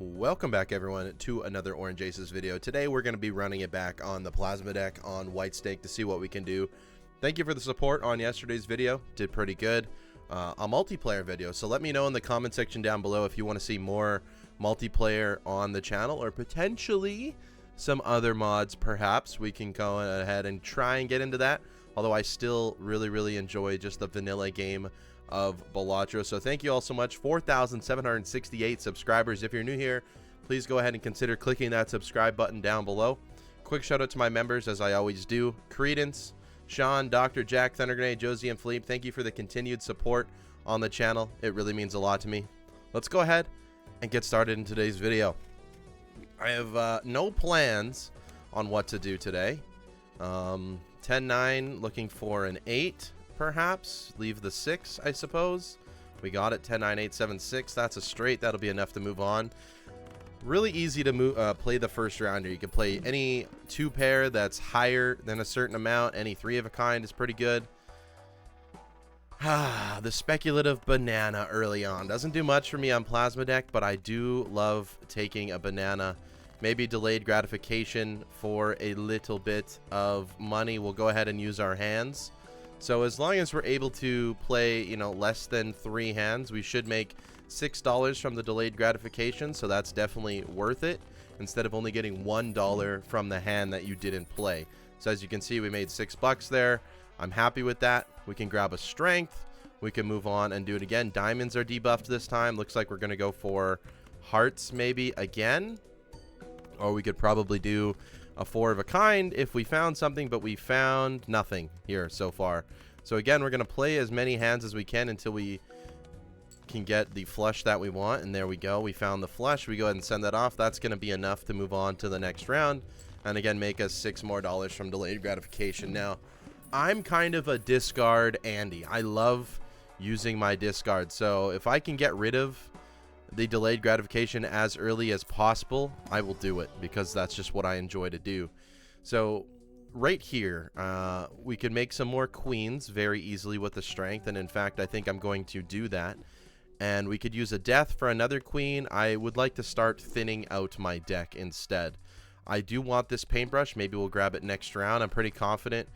Welcome back everyone to another Orange Aces video. Today we're going to be running it back on the plasma deck on White Snake to see what we can do. Thank you for the support on yesterday's video. Did pretty good. A multiplayer video, so let me know in the comment section down below if you want to see more multiplayer on the channel or potentially some other mods. Perhaps we can go ahead and try and get into that, although I still really enjoy just the vanilla game of Balatro. So thank you all so much. 4,768 subscribers. If you're new here, please go ahead and consider clicking that subscribe button down below. Quick shout out to my members, as I always do. Credence, Sean, Dr. Jack, Thunder Grenade, Josie, and Philippe. Thank you for the continued support on the channel. It really means a lot to me. Let's go ahead and get started in today's video. I have no plans on what to do today. 10-9, looking for an 8. Perhaps leave the 6, I suppose. We got it. 10-9, 8-7-6. That's a straight. That'll be enough to move on. Really easy to play the first rounder. You can play any 2 pair that's higher than a certain amount. Any 3 of a kind is pretty good. The speculative banana early on doesn't do much for me on plasma deck, but I do love taking a banana. Maybe delayed gratification for a little bit of money. We'll go ahead and use our hands. So as long as we're able to play, less than 3 hands, we should make $6 from the delayed gratification. So that's definitely worth it, instead of only getting $1 from the hand that you didn't play. So as you can see, we made $6 there. I'm happy with that. We can grab a strength. We can move on and do it again. Diamonds are debuffed this time. Looks like we're going to go for hearts maybe again. Or we could probably do a 4 of a kind if we found something, but we found nothing here so far. So again, we're going to play as many hands as we can until we can get the flush that we want. And there we go. We found the flush. We go ahead and send that off. That's going to be enough to move on to the next round. And again, make us $6 more from delayed gratification. Now, I'm kind of a discard Andy. I love using my discard. So if I can get rid of the delayed gratification as early as possible, I will do it, because that's just what I enjoy to do. So right here, we can make some more queens very easily with the strength, and in fact I think I'm going to do that. And we could use a death for another queen. I would like to start thinning out my deck instead. I do want this paintbrush. Maybe we'll grab it next round. I'm pretty confident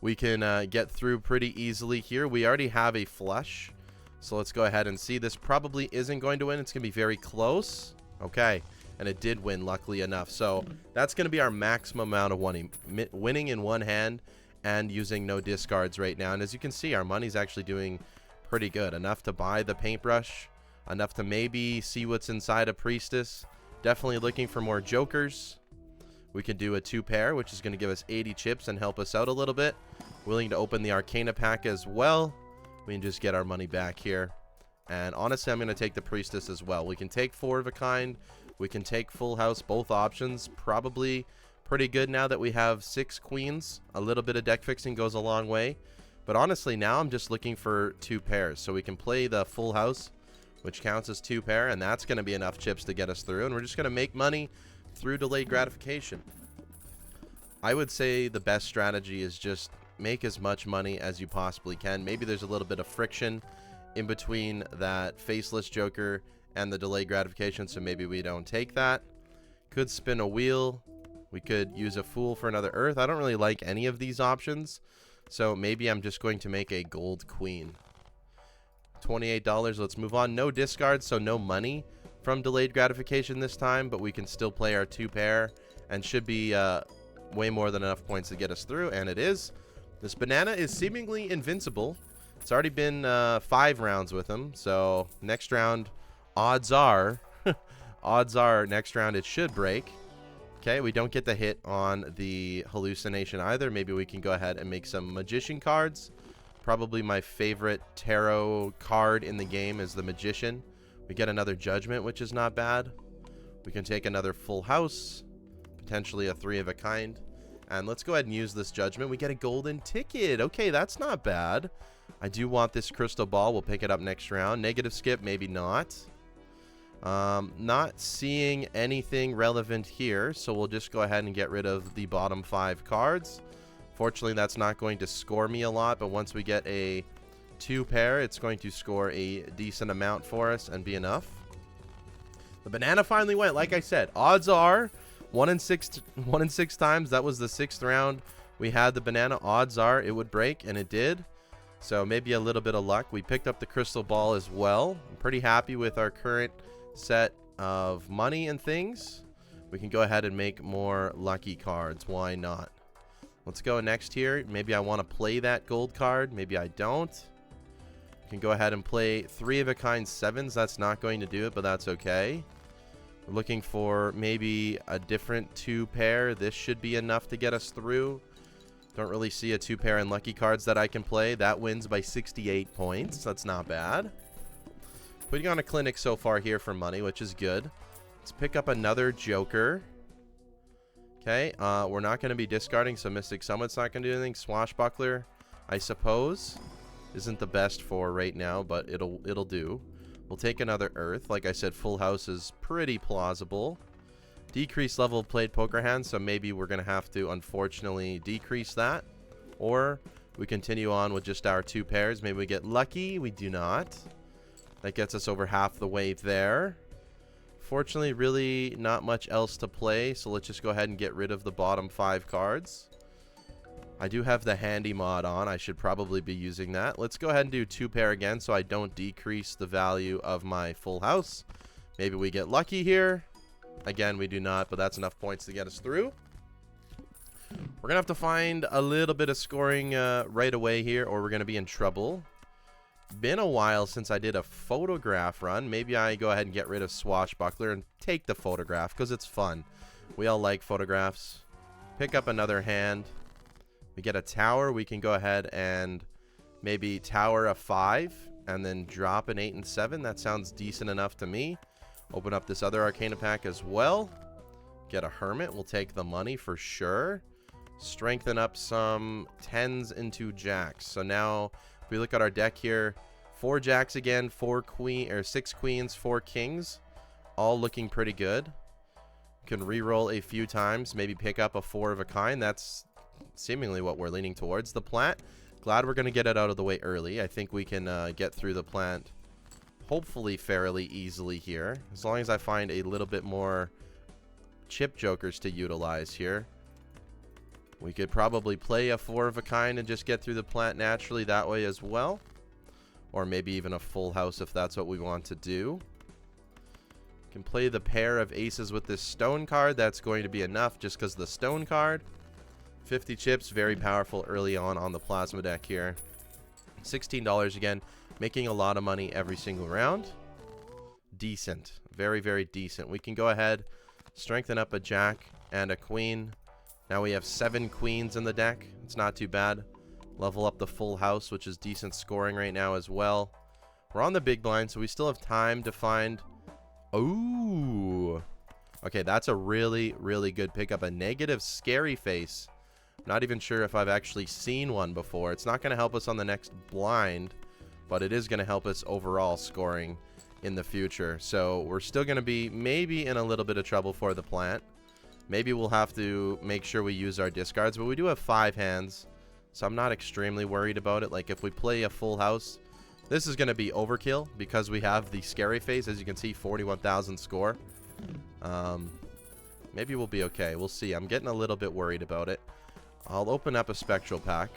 we can get through pretty easily here. We already have a flush. So let's go ahead and see. This probably isn't going to win. It's going to be very close. Okay. And it did win, luckily enough. So that's going to be our maximum amount of winning in one hand and using no discards right now. And as you can see, our money's actually doing pretty good. Enough to buy the paintbrush. Enough to maybe see what's inside a priestess. Definitely looking for more jokers. We can do a 2 pair, which is going to give us 80 chips and help us out a little bit. Willing to open the Arcana pack as well. We can just get our money back here. And honestly, I'm going to take the priestess as well. We can take 4 of a kind. We can take full house. Both options probably pretty good now that we have 6 queens. A little bit of deck fixing goes a long way. But honestly, now I'm just looking for 2 pairs. So we can play the full house, which counts as 2 pair. And that's going to be enough chips to get us through. And we're just going to make money through delayed gratification. I would say the best strategy is just make as much money as you possibly can. Maybe there's a little bit of friction in between that faceless joker and the delayed gratification, so maybe we don't take that. Could spin a wheel. We could use a fool for another earth. I don't really like any of these options, so maybe I'm just going to make a gold queen. $28. Let's move on. No discards, so no money from delayed gratification this time, but we can still play our 2 pair and should be way more than enough points to get us through, and it is. This banana is seemingly invincible. It's already been 5 rounds with him. So next round, odds are, next round it should break. Okay, we don't get the hit on the hallucination either. Maybe we can go ahead and make some magician cards. Probably my favorite tarot card in the game is the magician. We get another judgment, which is not bad. We can take another full house, potentially a 3 of a kind. And let's go ahead and use this judgment. We get a golden ticket. Okay, that's not bad. I do want this crystal ball. We'll pick it up next round. Negative skip, maybe not. Not seeing anything relevant here, so we'll just go ahead and get rid of the bottom 5 cards. Fortunately, that's not going to score me a lot, but once we get a 2 pair, it's going to score a decent amount for us and be enough. The banana finally went. Like I said, odds are 1 in 6 times. That was the 6th round. We had the banana. Odds are it would break, and it did. So maybe a little bit of luck. We picked up the crystal ball as well. I'm pretty happy with our current set of money and things. We can go ahead and make more lucky cards. Why not? Let's go next here. Maybe I want to play that gold card. Maybe I don't. We can go ahead and play 3 of a kind 7s. That's not going to do it, but that's okay. We're looking for maybe a different 2 pair. This should be enough to get us through. Don't really see a 2 pair unlucky cards that I can play. That wins by 68 points. That's not bad. Putting on a clinic so far here for money, which is good. Let's pick up another Joker. Okay, we're not going to be discarding, so Mystic Summit's not going to do anything. Swashbuckler, I suppose, isn't the best for right now, but it'll do. We'll take another Earth. Like I said, Full House is pretty plausible. Decreased level of played poker hands, so maybe we're going to have to, unfortunately, decrease that. Or we continue on with just our 2 pairs. Maybe we get lucky. We do not. That gets us over half the way there. Fortunately, really not much else to play, so let's just go ahead and get rid of the bottom 5 cards. I do have the handy mod on. I should probably be using that. Let's go ahead and do 2 pair again so I don't decrease the value of my Full House. Maybe we get lucky here. Again, we do not, but that's enough points to get us through. We're going to have to find a little bit of scoring right away here, or we're going to be in trouble. Been a while since I did a photograph run. Maybe I go ahead and get rid of Swashbuckler and take the photograph because it's fun. We all like photographs. Pick up another hand. We get a tower. We can go ahead and maybe tower a 5 and then drop an 8 and 7. That sounds decent enough to me. Open up this other Arcana pack as well. Get a Hermit. We'll take the money for sure. Strengthen up some 10s into jacks. So now if we look at our deck here, 4 jacks again, 6 queens, 4 kings, all looking pretty good. Can re-roll a few times, maybe pick up a 4 of a kind. That's seemingly what we're leaning towards. The plant, glad we're going to get it out of the way early. I think we can get through the plant hopefully fairly easily here, as long as I find a little bit more chip jokers to utilize here. We could probably play a 4 of a kind and just get through the plant naturally that way as well. Or maybe even a Full House if that's what we want to do. Can play the pair of aces with this stone card. That's going to be enough just because the stone card. 50 chips, very powerful early on the plasma deck here. $16 again, making a lot of money every single round. Decent. Very, very decent. We can go ahead, strengthen up a jack and a queen. Now we have 7 queens in the deck. It's not too bad. Level up the Full House, which is decent scoring right now as well. We're on the big blind, so we still have time to find... Ooh. Okay, that's a really, really good pickup. A negative scary face. Not even sure if I've actually seen one before. It's not going to help us on the next blind, but it is going to help us overall scoring in the future. So we're still going to be maybe in a little bit of trouble for the plant. Maybe we'll have to make sure we use our discards, but we do have 5 hands, so I'm not extremely worried about it. Like if we play a Full House, this is going to be overkill because we have the scary face. As you can see, 41,000 score. Maybe we'll be okay. We'll see. I'm getting a little bit worried about it. I'll open up a spectral pack.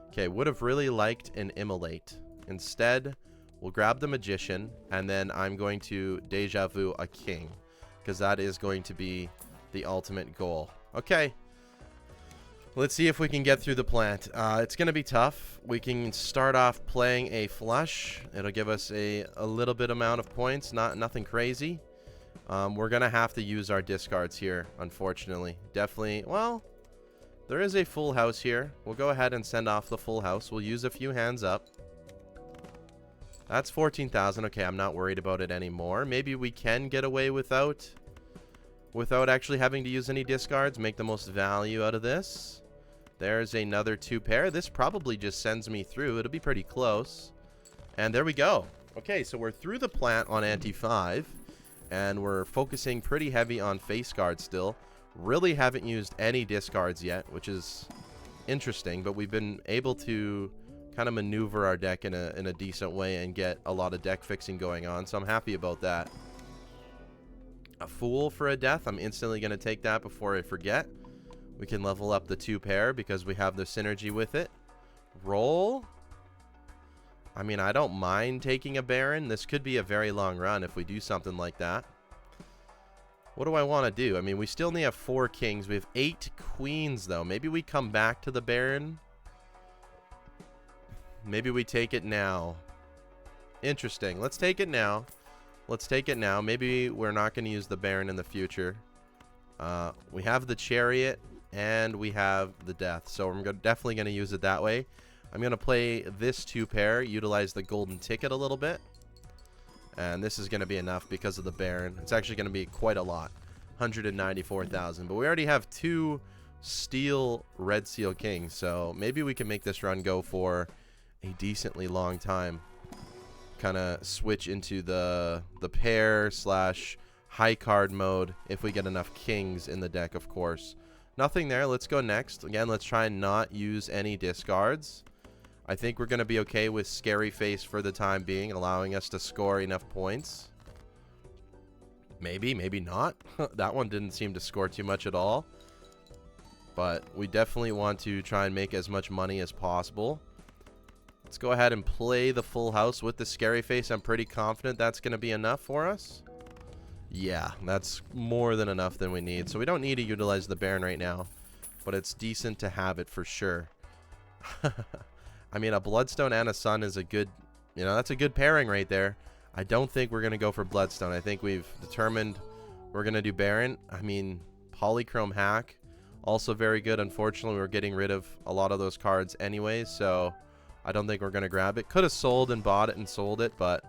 Okay, would have really liked an Immolate. Instead, we'll grab the Magician, and then I'm going to Deja Vu a King, because that is going to be the ultimate goal. Okay. Let's see if we can get through the plant. It's going to be tough. We can start off playing a flush. It'll give us a little bit amount of points. Nothing crazy. We're going to have to use our discards here, unfortunately. Definitely. Well, there is a Full House here. We'll go ahead and send off the Full House. We'll use a few hands up. That's 14,000. Okay, I'm not worried about it anymore. Maybe we can get away without actually having to use any discards. Make the most value out of this. There's another 2 pair. This probably just sends me through. It'll be pretty close. And there we go. Okay, so we're through the plant on ante 5. And we're focusing pretty heavy on face cards still. Really haven't used any discards yet, which is interesting. But we've been able to kind of maneuver our deck in a decent way and get a lot of deck fixing going on. So I'm happy about that. a fool for a death. I'm instantly going to take that before I forget. We can level up the 2 pair because we have the synergy with it. Roll. I mean, I don't mind taking a Baron. This could be a very long run if we do something like that. What do I want to do? I mean, we still only have 4 kings. We have 8 queens, though. Maybe we come back to the Baron. Maybe we take it now. Interesting. Let's take it now. Let's take it now. Maybe we're not going to use the Baron in the future. We have the Chariot, and we have the Death. So I'm definitely going to use it that way. I'm going to play this 2 pair, utilize the golden ticket a little bit. And this is going to be enough because of the Baron. It's actually going to be quite a lot. 194,000. But we already have 2 steel red seal kings. So maybe we can make this run go for a decently long time. Kind of switch into the pair / high card mode if we get enough kings in the deck, of course. Nothing there. Let's go next. Again, let's try and not use any discards. I think we're going to be okay with Scary Face for the time being, allowing us to score enough points. Maybe, maybe not. That one didn't seem to score too much at all. But we definitely want to try and make as much money as possible. Let's go ahead and play the full house with the Scary Face. I'm pretty confident that's going to be enough for us. Yeah, that's more than enough than we need. So we don't need to utilize the Baron right now. But it's decent to have it for sure. I mean, a Bloodstone and a Sun is a good, that's a good pairing right there. I don't think we're going to go for Bloodstone. I think we've determined we're going to do Baron. I mean, Polychrome Hack, also very good. Unfortunately, we're getting rid of a lot of those cards anyways, so I don't think we're going to grab it. Could have sold and bought it and sold it, but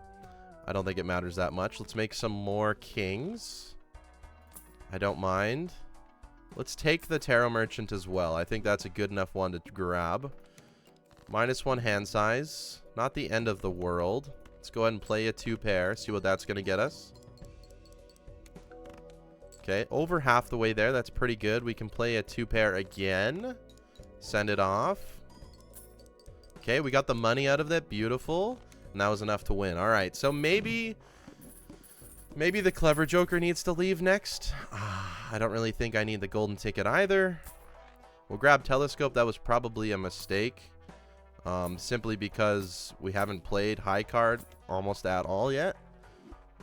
I don't think it matters that much. Let's make some more kings. I don't mind. Let's take the Tarot Merchant as well. I think that's a good enough one to grab. -1 hand size. Not the end of the world. Let's go ahead and play a 2 pair. See what that's going to get us. Okay, over half the way there. That's pretty good. We can play a 2 pair again. Send it off. Okay, we got the money out of that. Beautiful. And that was enough to win. All right, so maybe the Clever Joker needs to leave next. I don't really think I need the golden ticket either. We'll grab Telescope. That was probably a mistake. Simply because we haven't played high card almost at all yet.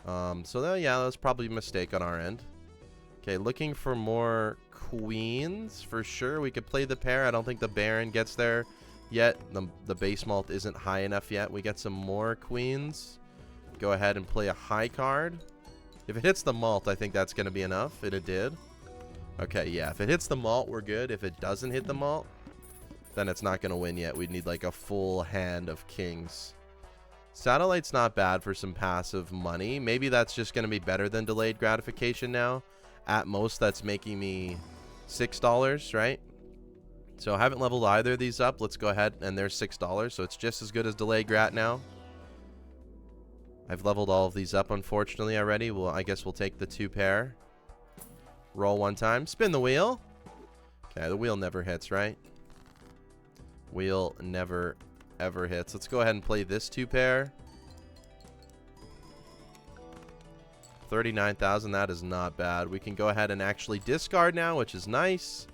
So yeah, that was probably a mistake on our end. Okay, looking for more queens for sure. We could play the pair. I don't think the Baron gets there yet. The base malt isn't high enough yet. We get some more queens. Go ahead and play a high card. If it hits the malt, I think that's going to be enough. And it did. Okay, yeah. If it hits the malt, we're good. If it doesn't hit the malt, then it's not going to win yet. We'd need like a full hand of kings. Satellite's not bad for some passive money. Maybe that's just going to be better than delayed gratification now. At most, that's making me $6, right? So I haven't leveled either of these up. Let's go ahead, and there's $6. So it's just as good as delayed grat now. I've leveled all of these up, unfortunately, already. Well, I guess we'll take the 2 pair. Roll 1 time. Spin the wheel. Okay, the wheel never hits, right? Wheel never, ever hits. Let's go ahead and play this 2 pair. 39,000. That is not bad. We can go ahead and actually discard now, which is nice.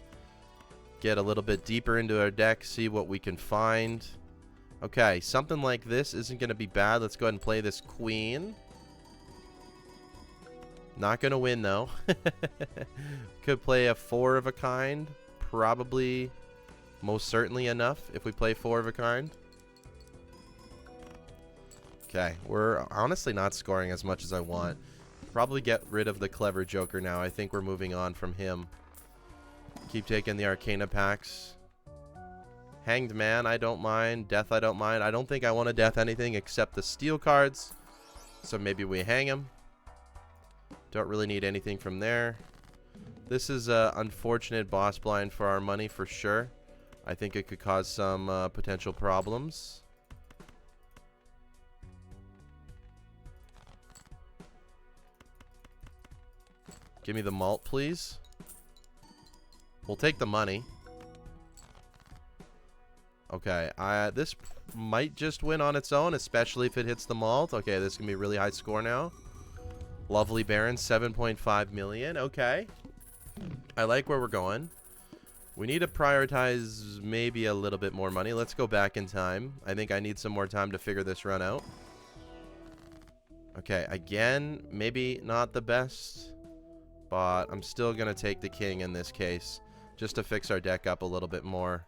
Get a little bit deeper into our deck, see what we can find. Okay, something like this isn't going to be bad. Let's go ahead and play this queen. Not going to win, though. Could play a 4 of a kind. Probably, most certainly enough if we play 4 of a kind. Okay, we're honestly not scoring as much as I want. Probably get rid of the Clever Joker now. I think we're moving on from him. Keep taking the Arcana packs. Hanged Man, I don't mind. Death, I don't mind. I don't think I want to death anything except the steel cards. So maybe we hang him. Don't really need anything from there. This is an unfortunate boss blind for our money for sure. I think it could cause some potential problems. Give me the malt, please. We'll take the money. Okay, this might just win on its own, especially if it hits the malt. Okay, this is going to be a really high score now. Lovely Baron, 7.5 million. Okay. I like where we're going. We need to prioritize maybe a little bit more money. Let's go back in time. I think I need some more time to figure this run out. Okay, again, maybe not the best, but I'm still going to take the king in this case, just to fix our deck up a little bit more.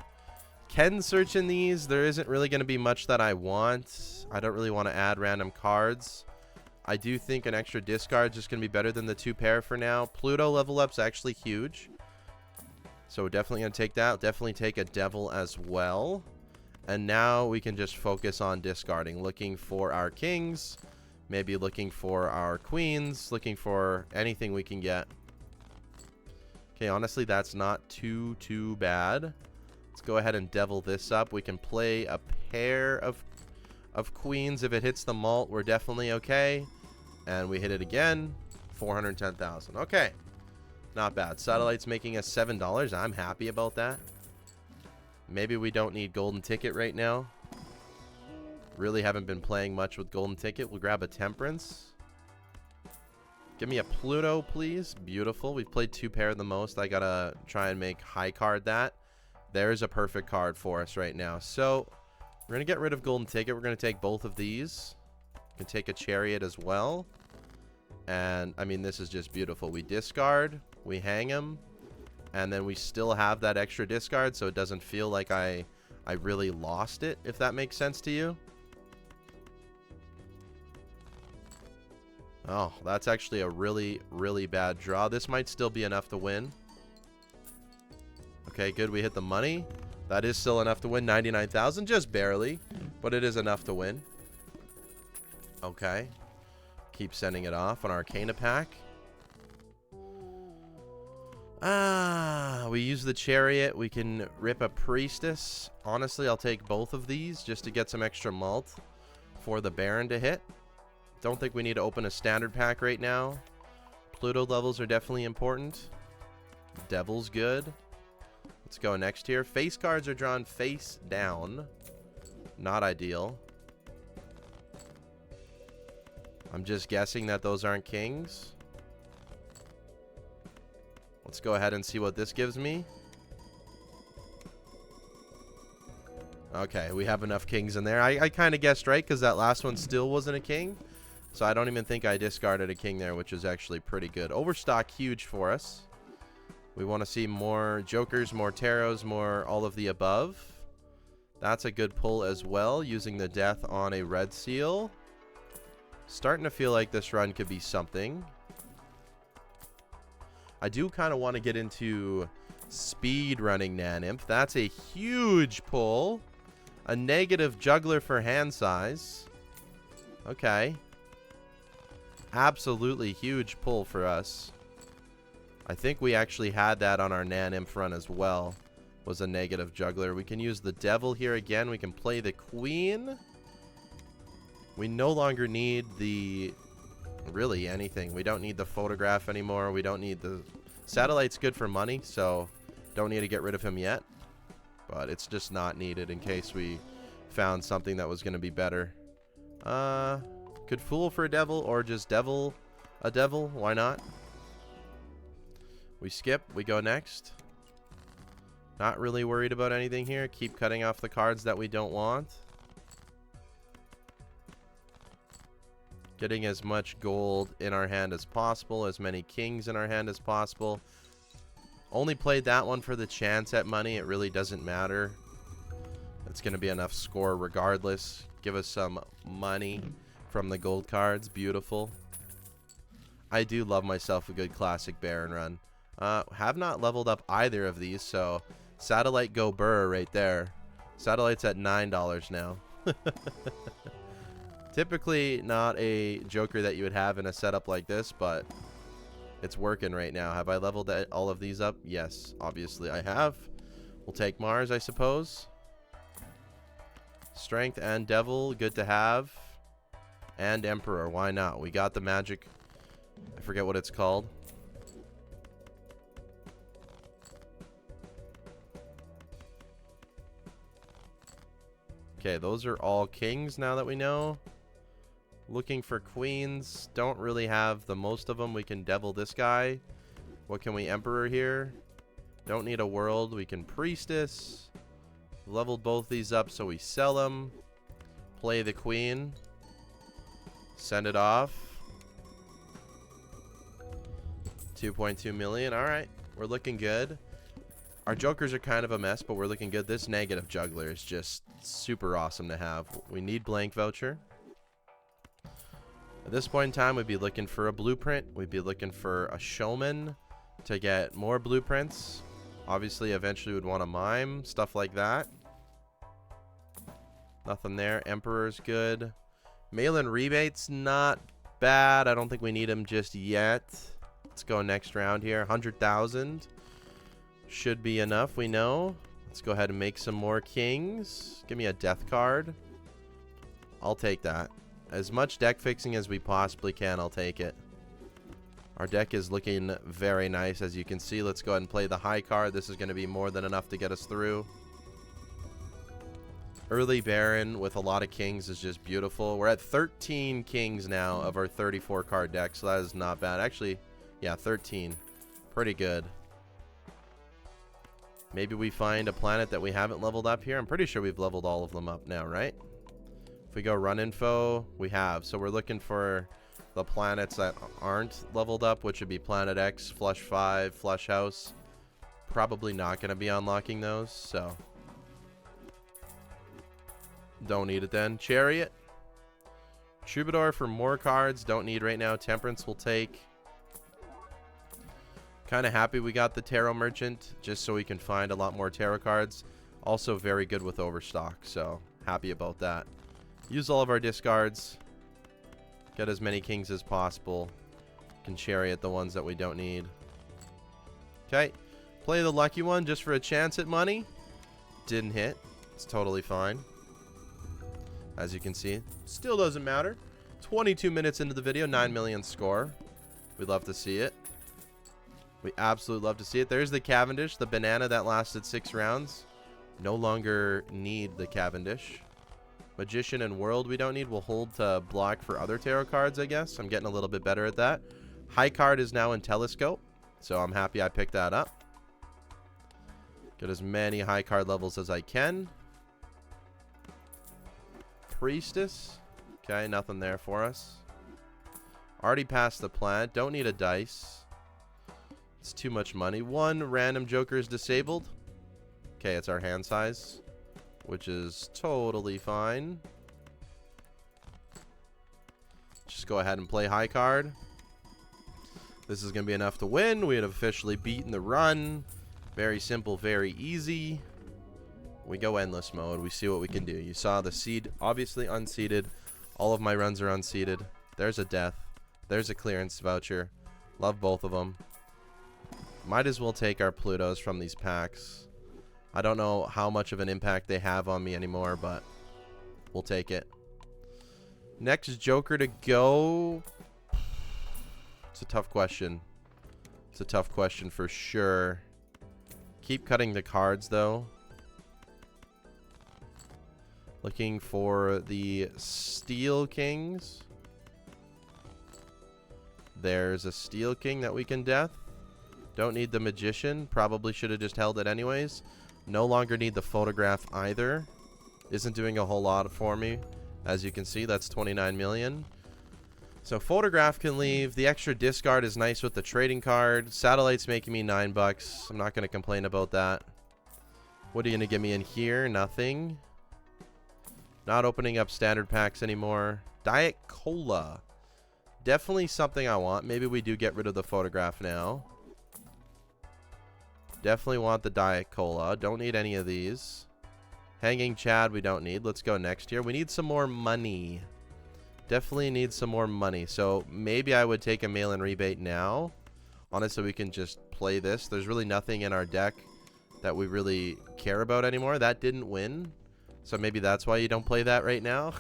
Can search in these. There isn't really going to be much that I want. I don't really want to add random cards. I do think an extra discard is just going to be better than the 2 pair for now. Pluto level up's actually huge, so we're definitely going to take that. Definitely take a devil as well. And now we can just focus on discarding, looking for our kings, maybe looking for our queens, looking for anything we can get. Okay, honestly, that's not too bad. Let's go ahead and devil this up. We can play a pair of queens. If it hits the malt, we're definitely okay. And we hit it again. 410,000. Okay. Not bad. Satellite's making us $7. I'm happy about that. Maybe we don't need golden ticket right now. Really haven't been playing much with golden ticket. We'll grab a temperance. Give me a Pluto, please. Beautiful. We've played 2 pair the most. I gotta try and make high card that. There's a perfect card for us right now. So we're going to get rid of golden ticket. We're going to take both of these. We can take a chariot as well. And, I mean, this is just beautiful. We discard. We hang him. And then we still have that extra discard, so it doesn't feel like I really lost it, if that makes sense to you. Oh, that's actually a really bad draw. This might still be enough to win. Okay, good. We hit the money. That is still enough to win. 99,000, just barely, but it is enough to win. Okay. Keep sending it off on Arcana pack. We use the chariot. We can rip a priestess. Honestly, I'll take both of these just to get some extra malt for the Baron to hit. Don't think we need to open a standard pack right now. Pluto levels are definitely important. Devil's good. Let's go next here. Face cards are drawn face down. Not ideal. I'm just guessing that those aren't kings. Let's go ahead and see what this gives me. Okay, we have enough kings in there. I kind of guessed right because that last one still wasn't a king. So I don't even think I discarded a king there, which is actually pretty good. Overstock huge for us. We want to see more jokers, more tarots, more all of the above. That's a good pull as well, using the death on a red seal. Starting to feel like this run could be something. I do kind of want to get into speed running NANEINF. That's a huge pull. A negative juggler for hand size. Okay. Absolutely huge pull for us. I think we actually had that on our NANEINF run as well. Was a negative juggler. We can use the devil here again. We can play the queen. We no longer need the... really anything. We don't need the photograph anymore. We don't need the... satellite's good for money, so don't need to get rid of him yet. But it's just not needed in case we found something that was going to be better. Could fool for a devil or just devil a devil. Why not? We skip. We go next. Not really worried about anything here. Keep cutting off the cards that we don't want. Getting as much gold in our hand as possible. As many kings in our hand as possible. Only played that one for the chance at money. It really doesn't matter. It's going to be enough score regardless. Give us some money from the gold cards. Beautiful. I do love myself a good classic Baron run. Have not leveled up either of these, so Satellite go burr right there. Satellite's at $9 now. Typically not a joker that you would have in a setup like this, but it's working right now. Have I leveled all of these up? Yes, obviously I have. We'll take Mars, I suppose. Strength and Devil, good to have. And Emperor, why not? We got the magic. I forget what it's called. Okay, those are all kings now that we know. Looking for queens. Don't really have the most of them. We can devil this guy. What can we emperor here? Don't need a world. We can priestess. Leveled both these up, so we sell them. Play the queen. Send it off. 2.2 million. All right. We're looking good. Our jokers are kind of a mess, but we're looking good. This negative juggler is just super awesome to have. We need blank voucher. At this point in time, we'd be looking for a blueprint. We'd be looking for a showman to get more blueprints. Obviously, eventually we'd want a mime, stuff like that. Nothing there. Emperor's good. Mail-in rebates, not bad. I don't think we need him just yet. Let's go next round here. 100,000. Should be enough, we know. Let's go ahead and make some more kings. Give me a death card. I'll take that. As much deck fixing as we possibly can, I'll take it. Our deck is looking very nice, as you can see. Let's go ahead and play the high card. This is going to be more than enough to get us through. Early Baron with a lot of kings is just beautiful. We're at 13 kings now of our 34 card deck, so that is not bad. Actually, yeah, 13. Pretty good. Maybe we find a planet that we haven't leveled up here. I'm pretty sure we've leveled all of them up now, right? If we go run info, we have. So we're looking for the planets that aren't leveled up, which would be Planet X, Flush 5, Flush House. Probably not going to be unlocking those, so don't need it then. Chariot. Troubadour for more cards. Don't need right now. Temperance will take. Kind of happy we got the Tarot Merchant, just so we can find a lot more tarot cards. Also very good with Overstock, so happy about that. Use all of our discards. Get as many kings as possible. Can chariot the ones that we don't need. Okay. Play the lucky one just for a chance at money. Didn't hit. It's totally fine. As you can see, still doesn't matter. 22 minutes into the video, 9 million score. We'd love to see it. We absolutely love to see it. There's the Cavendish, the banana that lasted 6 rounds. No longer need the Cavendish. Magician and World we don't need. We'll hold to block for other tarot cards, I guess. I'm getting a little bit better at that. High card is now in Telescope, so I'm happy I picked that up. Get as many high card levels as I can. Priestess. Okay, nothing there for us. Already passed the plant. Don't need a dice. It's too much money. One random joker is disabled. Okay, it's our hand size, which is totally fine. Just go ahead and play high card. This is going to be enough to win. We have officially beaten the run. Very simple, very easy. We go endless mode. We see what we can do. You saw the seed, obviously unseeded. All of my runs are unseeded. There's a death. There's a clearance voucher. Love both of them. Might as well take our Plutos from these packs. I don't know how much of an impact they have on me anymore, but we'll take it. Next Joker to go. It's a tough question. It's a tough question for sure. Keep cutting the cards, though. Looking for the Steel Kings. There's a Steel King that we can death. Don't need the Magician. Probably should have just held it anyways. No longer need the Photograph either. Isn't doing a whole lot for me. As you can see, that's 29 million. So Photograph can leave. The extra discard is nice with the trading card. Satellite's making me $9. I'm not going to complain about that. What are you going to give me in here? Nothing. Not opening up standard packs anymore. Diet Cola. Definitely something I want. Maybe we do get rid of the Photograph now. Definitely want the Diet Cola. Don't need any of these. Hanging Chad we don't need. Let's go next here. We need some more money. Definitely need some more money. So maybe I would take a mail-in rebate now. Honestly, we can just play this. There's really nothing in our deck that we really care about anymore. That didn't win. So maybe that's why you don't play that right now.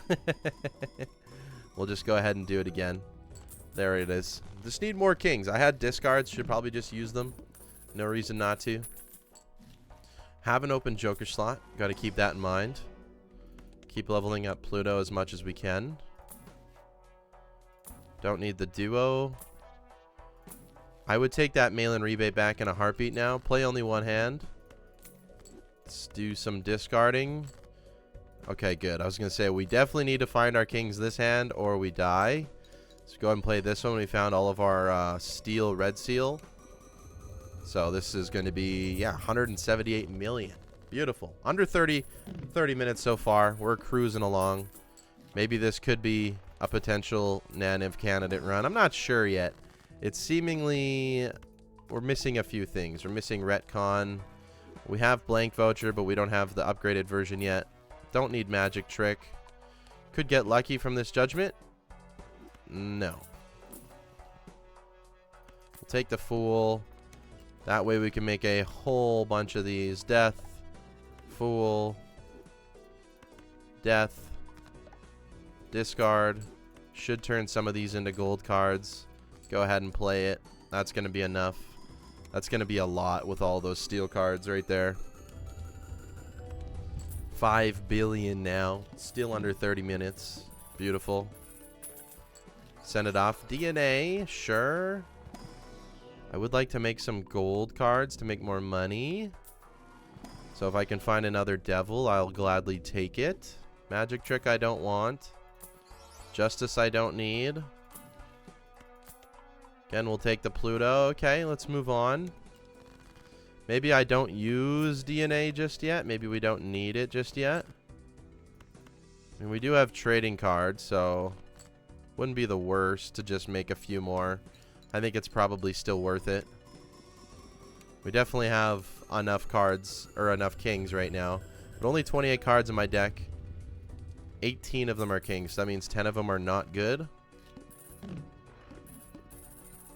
We'll just go ahead and do it again. There it is. Just need more kings. I had discards. Should probably just use them. No reason not to. Have an open Joker slot. Got to keep that in mind. Keep leveling up Pluto as much as we can. Don't need the duo. I would take that mail-in rebate back in a heartbeat now. Play only one hand. Let's do some discarding. Okay, good. I was going to say, we definitely need to find our kings this hand or we die. Let's go ahead and play this one. We found all of our steel red seal. So this is going to be, yeah, 178 million. Beautiful. Under 30 minutes so far. We're cruising along. Maybe this could be a potential NANEINF candidate run. I'm not sure yet. It's seemingly, we're missing a few things. We're missing retcon. We have blank voucher, but we don't have the upgraded version yet. Don't need magic trick. Could get lucky from this judgment. No. We'll take the fool. That way we can make a whole bunch of these. Death. Fool. Death. Discard. Should turn some of these into gold cards. Go ahead and play it. That's going to be enough. That's going to be a lot with all those steel cards right there. 5 billion now. Still under 30 minutes. Beautiful. Send it off. DNA. Sure. I would like to make some gold cards to make more money. So if I can find another devil, I'll gladly take it. Magic trick I don't want. Justice I don't need. Again, we'll take the Pluto. Okay, let's move on. Maybe I don't use DNA just yet. Maybe we don't need it just yet. And we do have trading cards, so wouldn't be the worst to just make a few more. I think it's probably still worth it. We definitely have enough cards, or enough kings right now. But only 28 cards in my deck. 18 of them are kings. So that means 10 of them are not good.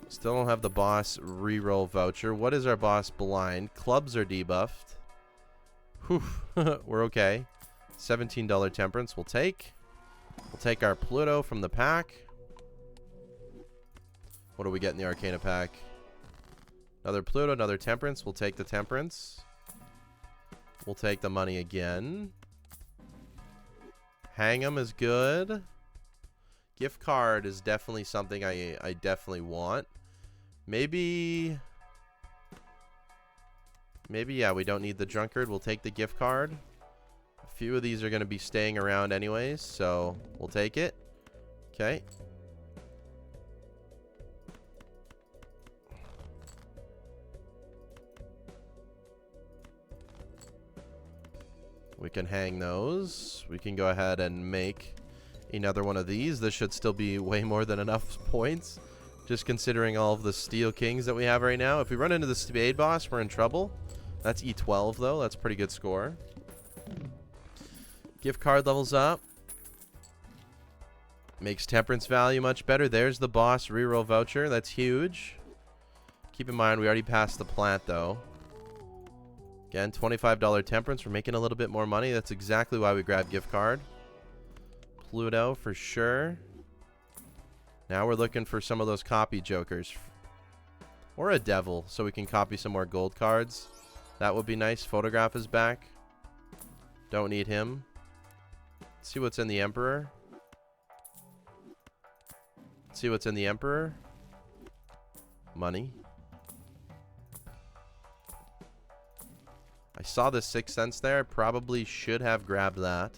Still don't have the boss reroll voucher. What is our boss blind? Clubs are debuffed. Whew. We're okay. $17 temperance we'll take. We'll take our Pluto from the pack. What do we get in the Arcana pack? Another Pluto, another temperance. We'll take the temperance. We'll take the money again. Hang 'em is good. Gift card is definitely something I definitely want. Maybe, yeah, we don't need the drunkard. We'll take the gift card. A few of these are going to be staying around anyways, so we'll take it. Okay. We can hang those. We can go ahead and make another one of these. This should still be way more than enough points, just considering all of the steel kings that we have right now. If we run into the spade boss, we're in trouble. That's E12 though. That's a pretty good score. Gift card levels up. Makes temperance value much better. There's the boss reroll voucher. That's huge. Keep in mind we already passed the plant though. Again, $25 temperance. We're making a little bit more money. That's exactly why we grabbed gift card. Pluto for sure. Now we're looking for some of those copy jokers. Or a devil, so we can copy some more gold cards. That would be nice. Photograph is back. Don't need him. Let's see what's in the Emperor. Let's see what's in the Emperor. Money. I saw the 6 cents there. Probably should have grabbed that.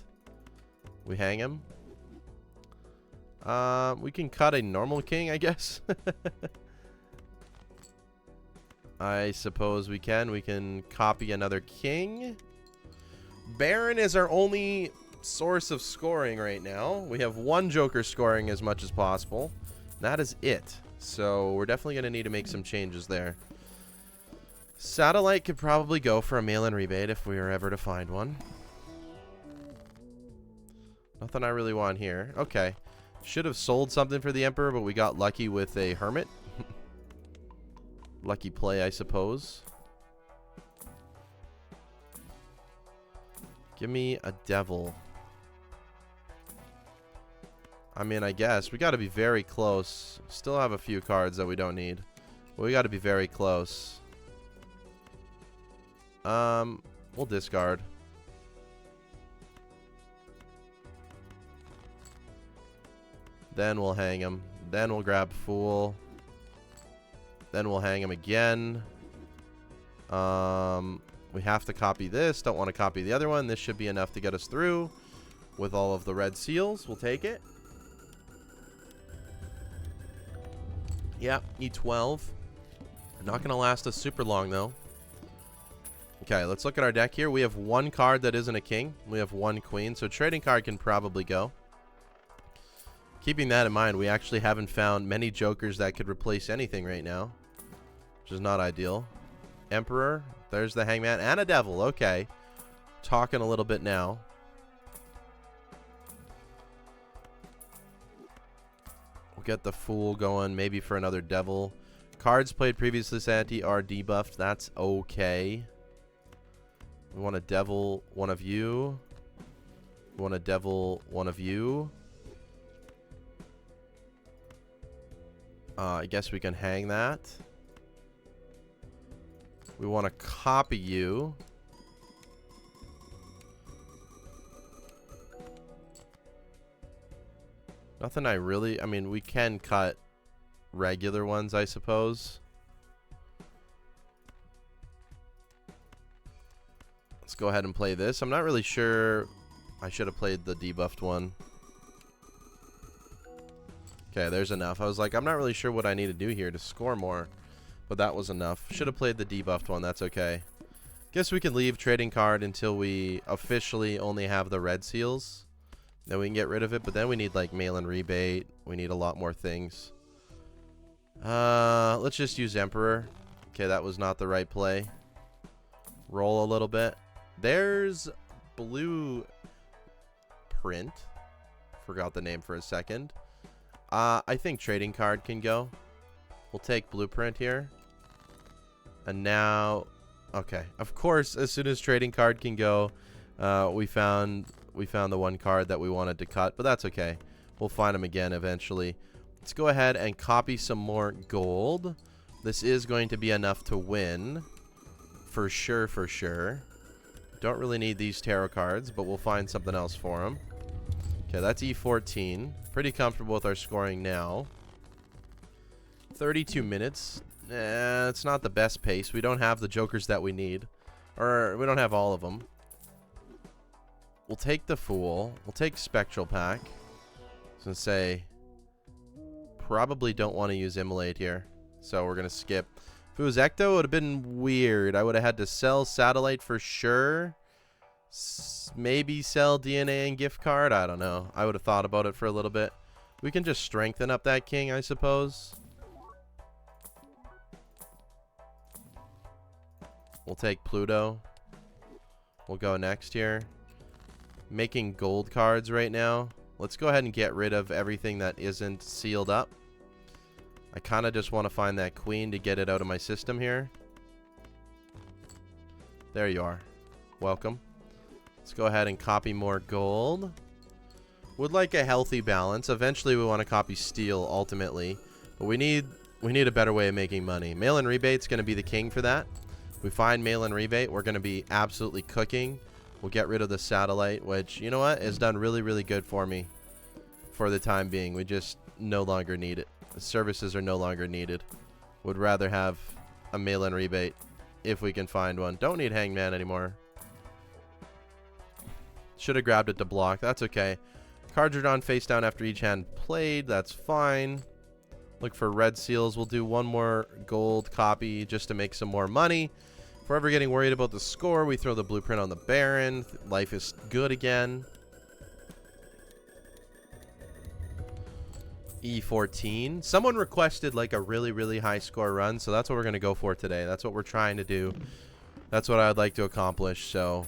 We hang him. We can cut a normal king, I guess. I suppose we can. We can copy another king. Baron is our only source of scoring right now. We have one joker scoring as much as possible. That is it. So we're definitely going to need to make some changes there. Satellite could probably go for a mail-in rebate if we were ever to find one. Nothing I really want here. Okay. Should have sold something for the Emperor, but we got lucky with a Hermit. Lucky play, I suppose. Give me a Devil. I mean, I guess. We got to be very close. Still have a few cards that we don't need. But we got to be very close. We'll discard. Then we'll hang him. Then we'll grab Fool. Then we'll hang him again. We have to copy this. Don't want to copy the other one. This should be enough to get us through with all of the red seals. We'll take it. Yeah, E12. Not going to last us super long, though. Okay, let's look at our deck here. We have one card that isn't a king. We have one queen, so trading card can probably go. Keeping that in mind, we actually haven't found many jokers that could replace anything right now, which is not ideal. Emperor, there's the hangman, and a devil. Okay, talking a little bit now. We'll get the fool going, maybe for another devil. Cards played previously this ante are debuffed. That's okay. We want to devil one of you. We want to devil one of you. I guess we can hang that. We want to copy you. Nothing I mean, we can cut regular ones, I suppose. Let's go ahead and play this. I'm not really sure. I should have played the debuffed one. Okay, there's enough. I was like, I'm not really sure what I need to do here to score more. But that was enough. Should have played the debuffed one. That's okay. Guess we can leave trading card until we officially only have the red seals. Then we can get rid of it. But then we need like mail-in rebate. We need a lot more things. Let's just use Emperor. Okay, that was not the right play. Roll a little bit. There's Blueprint. Forgot the name for a second. I think trading card can go. We'll take Blueprint here. And now, okay. Of course, as soon as trading card can go, we found the one card that we wanted to cut, but that's okay. We'll find them again eventually. Let's go ahead and copy some more gold. This is going to be enough to win. For sure, for sure. Don't really need these tarot cards, but we'll find something else for them. Okay, that's E14. Pretty comfortable with our scoring now. 32 minutes. It's not the best pace. We don't have the jokers that we need. Or we don't have all of them. We'll take the Fool. We'll take Spectral Pack. I was going to say, probably don't want to use Immolate here. So we're going to skip. If it was Ecto, it would have been weird. I would have had to sell Satellite for sure. Maybe sell DNA and gift card. I don't know. I would have thought about it for a little bit. We can just strengthen up that king, I suppose. We'll take Pluto. We'll go next here. Making gold cards right now. Let's go ahead and get rid of everything that isn't sealed up. I kind of just want to find that queen to get it out of my system here. There you are. Welcome. Let's go ahead and copy more gold. Would like a healthy balance. Eventually we want to copy steel ultimately. But we need a better way of making money. Mail-in rebate's going to be the king for that. If we find mail-in rebate, we're going to be absolutely cooking. We'll get rid of the Satellite, which, you know what, has done really, really good for me for the time being. We just no longer need it. The services are no longer needed. Would rather have a mail-in rebate if we can find one. Don't need Hangman anymore. Should have grabbed it to block. That's okay. Cards are drawn face down after each hand played. That's fine. Look for red seals. We'll do one more gold copy just to make some more money. If we're ever getting worried about the score, we throw the blueprint on the Baron. Life is good again. E14. Someone requested like a really, really high score run, so that's what we're going to go for today. That's what we're trying to do. That's what I would like to accomplish. So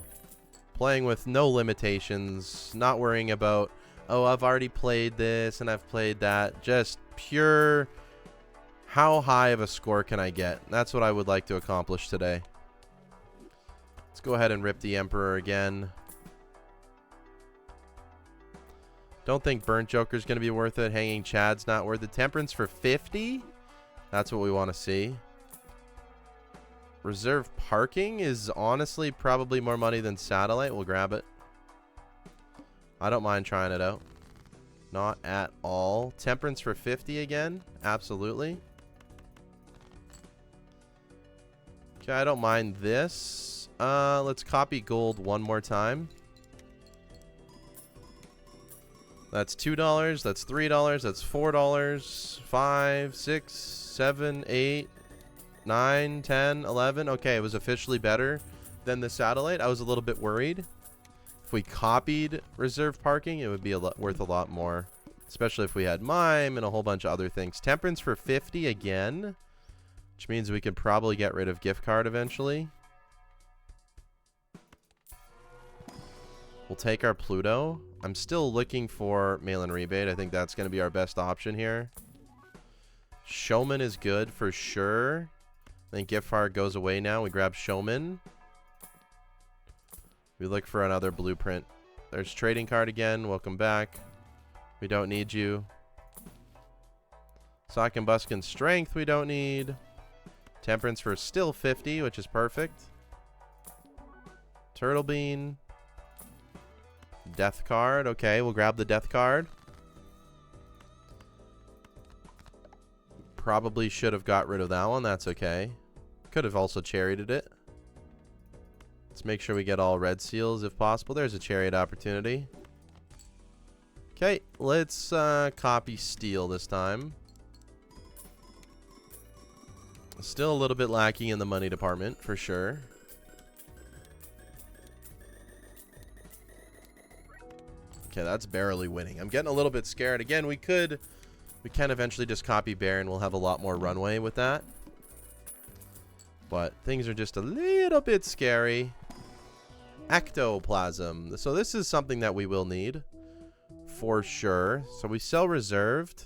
playing with no limitations, not worrying about, oh, I've already played this and I've played that. Just pure, how high of a score can I get? That's what I would like to accomplish today. Let's go ahead and rip the Emperor again. Don't think Burnt Joker's going to be worth it. Hanging Chad's not worth it. Temperance for 50? That's what we want to see. Reserve Parking is honestly probably more money than Satellite. We'll grab it. I don't mind trying it out. Not at all. Temperance for 50 again. Absolutely. Okay, I don't mind this. Let's copy gold one more time. That's $2. That's $3. That's $4. 5, 6, 7, 8, 9, 10, 11. Okay, it was officially better than the satellite. I was a little bit worried. If we copied reserve parking, it would be worth a lot more. Especially if we had mime and a whole bunch of other things. Temperance for 50 again. Which means we could probably get rid of gift card eventually. We'll take our Pluto. I'm still looking for mail-in rebate. I think that's going to be our best option here. Showman is good for sure. I think gift card goes away now. We grab Showman. We look for another blueprint. There's trading card again. Welcome back. We don't need you. Sock and Buskin strength we don't need. Temperance for still 50, which is perfect. Turtle Bean. Death card. Okay, we'll grab the death card. Probably should have got rid of that one. That's okay. Could have also charioted it. Let's make sure we get all red seals if possible. There's a chariot opportunity. Okay, let's copy steel this time. Still a little bit lacking in the money department, for sure. Okay, that's barely winning. I'm getting a little bit scared. Again, we can eventually just copy bear and we'll have a lot more runway with that. But things are just a little bit scary. Ectoplasm. So this is something that we will need for sure. So we sell reserved.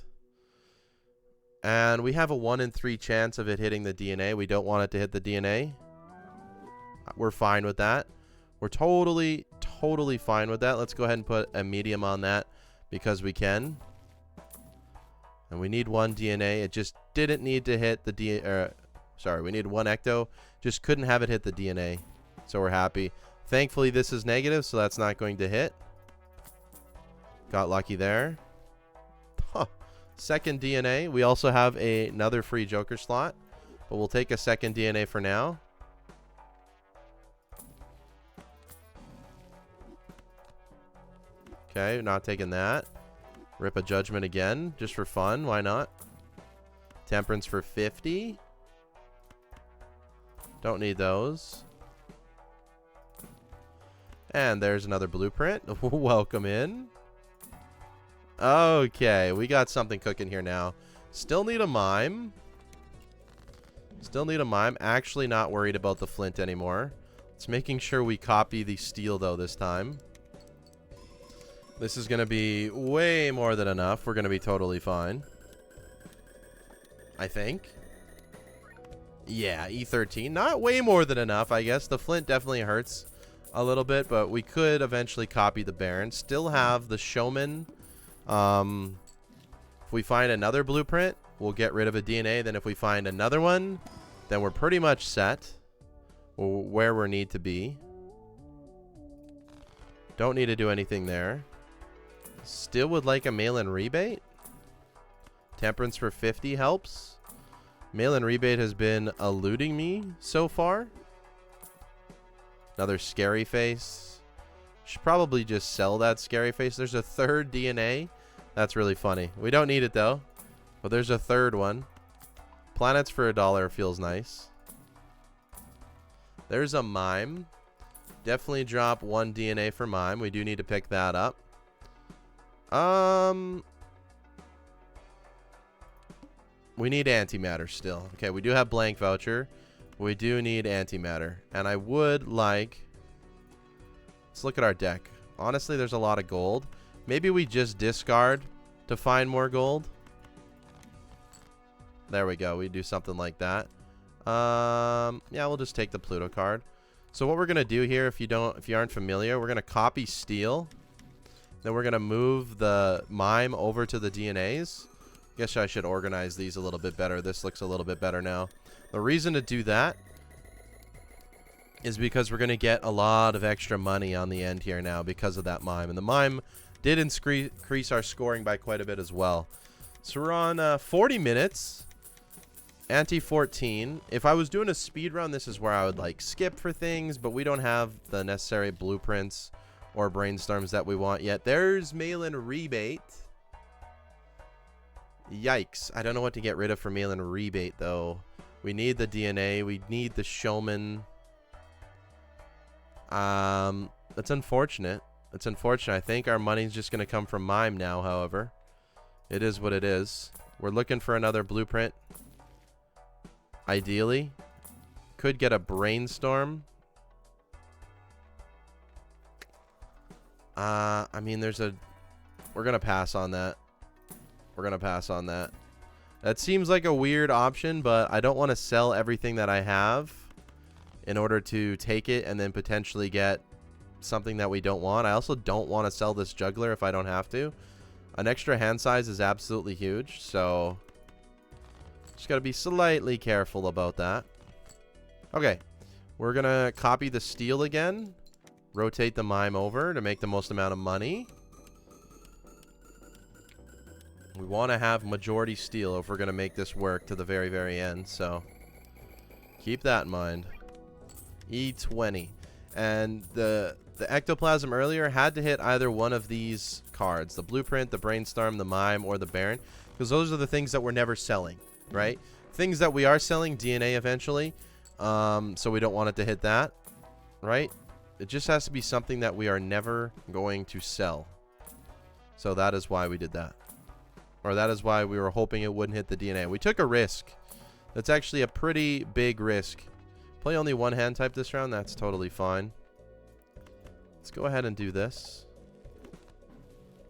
And we have a 1 in 3 chance of it hitting the DNA. We don't want it to hit the DNA. We're fine with that. We're totally fine with that. Let's go ahead and put a medium on that because we can. And we need 1 DNA. It just didn't need to hit the sorry, we need 1 ecto. Just couldn't have it hit the DNA. So we're happy. Thankfully, this is negative, so that's not going to hit. Got lucky there. Huh. Second DNA. We also have another free Joker slot, but we'll take a second DNA for now. Okay, not taking that. Rip a Judgment again, just for fun. Why not? Temperance for 50. Don't need those. And there's another blueprint. Welcome in. Okay, we got something cooking here now. Still need a mime. Still need a mime. Actually not worried about the flint anymore. It's making sure we copy the steel, though, this time. This is going to be way more than enough. We're going to be totally fine. I think. Yeah, E13. Not way more than enough, I guess. The flint definitely hurts a little bit, but we could eventually copy the Baron. Still have the Showman. If we find another blueprint, we'll get rid of a DNA. Then if we find another one, then we're pretty much set where we need to be. Don't need to do anything there. Still would like a mail-in rebate. Temperance for 50 helps. Mail-in rebate has been eluding me so far. Another scary face. Should probably just sell that scary face. There's a third DNA. That's really funny. We don't need it though. But there's a third one. Planets for $1 feels nice. There's a mime. Definitely drop 1 DNA for mime. We do need to pick that up. We need antimatter still. Okay, we do have blank voucher. We do need antimatter. And I would like... Let's look at our deck. Honestly, there's a lot of gold. Maybe we just discard to find more gold. There we go. We do something like that. Yeah, we'll just take the Pluto card. So what we're going to do here, if you aren't familiar, we're going to copy steel. Then we're going to move the mime over to the DNAs. Guess I should organize these a little bit better. This looks a little bit better now. The reason to do that is because we're going to get a lot of extra money on the end here now because of that mime. And the mime did increase our scoring by quite a bit as well. So we're on 40 minutes. Ante 14. If I was doing a speed run, this is where I would like skip for things, but we don't have the necessary blueprints or brainstorms that we want yet. There's mail-in rebate. Yikes. I don't know what to get rid of for mail-in rebate, though. We need the DNA. We need the showman. That's unfortunate. It's unfortunate. I think our money's just going to come from mime now, however. It is what it is. We're looking for another blueprint. Ideally. Could get a brainstorm. I mean, there's a... We're going to pass on that. We're going to pass on that. That seems like a weird option, but I don't want to sell everything that I have in order to take it and then potentially get something that we don't want. I also don't want to sell this juggler if I don't have to. An extra hand size is absolutely huge, so just got to be slightly careful about that. Okay, we're going to copy the steel again. Rotate the mime over to make the most amount of money. We want to have majority steel if we're going to make this work to the very, very end. So keep that in mind. E20. And the ectoplasm earlier had to hit either one of these cards. The blueprint, the brainstorm, the mime, or the baron. Because those are the things that we're never selling, right? Things that we are selling, DNA eventually. So we don't want it to hit that, right? It just has to be something that we are never going to sell. So that is why we did that. Or that is why we were hoping it wouldn't hit the DNA. We took a risk. That's actually a pretty big risk. Play only one hand type this round. That's totally fine. Let's go ahead and do this.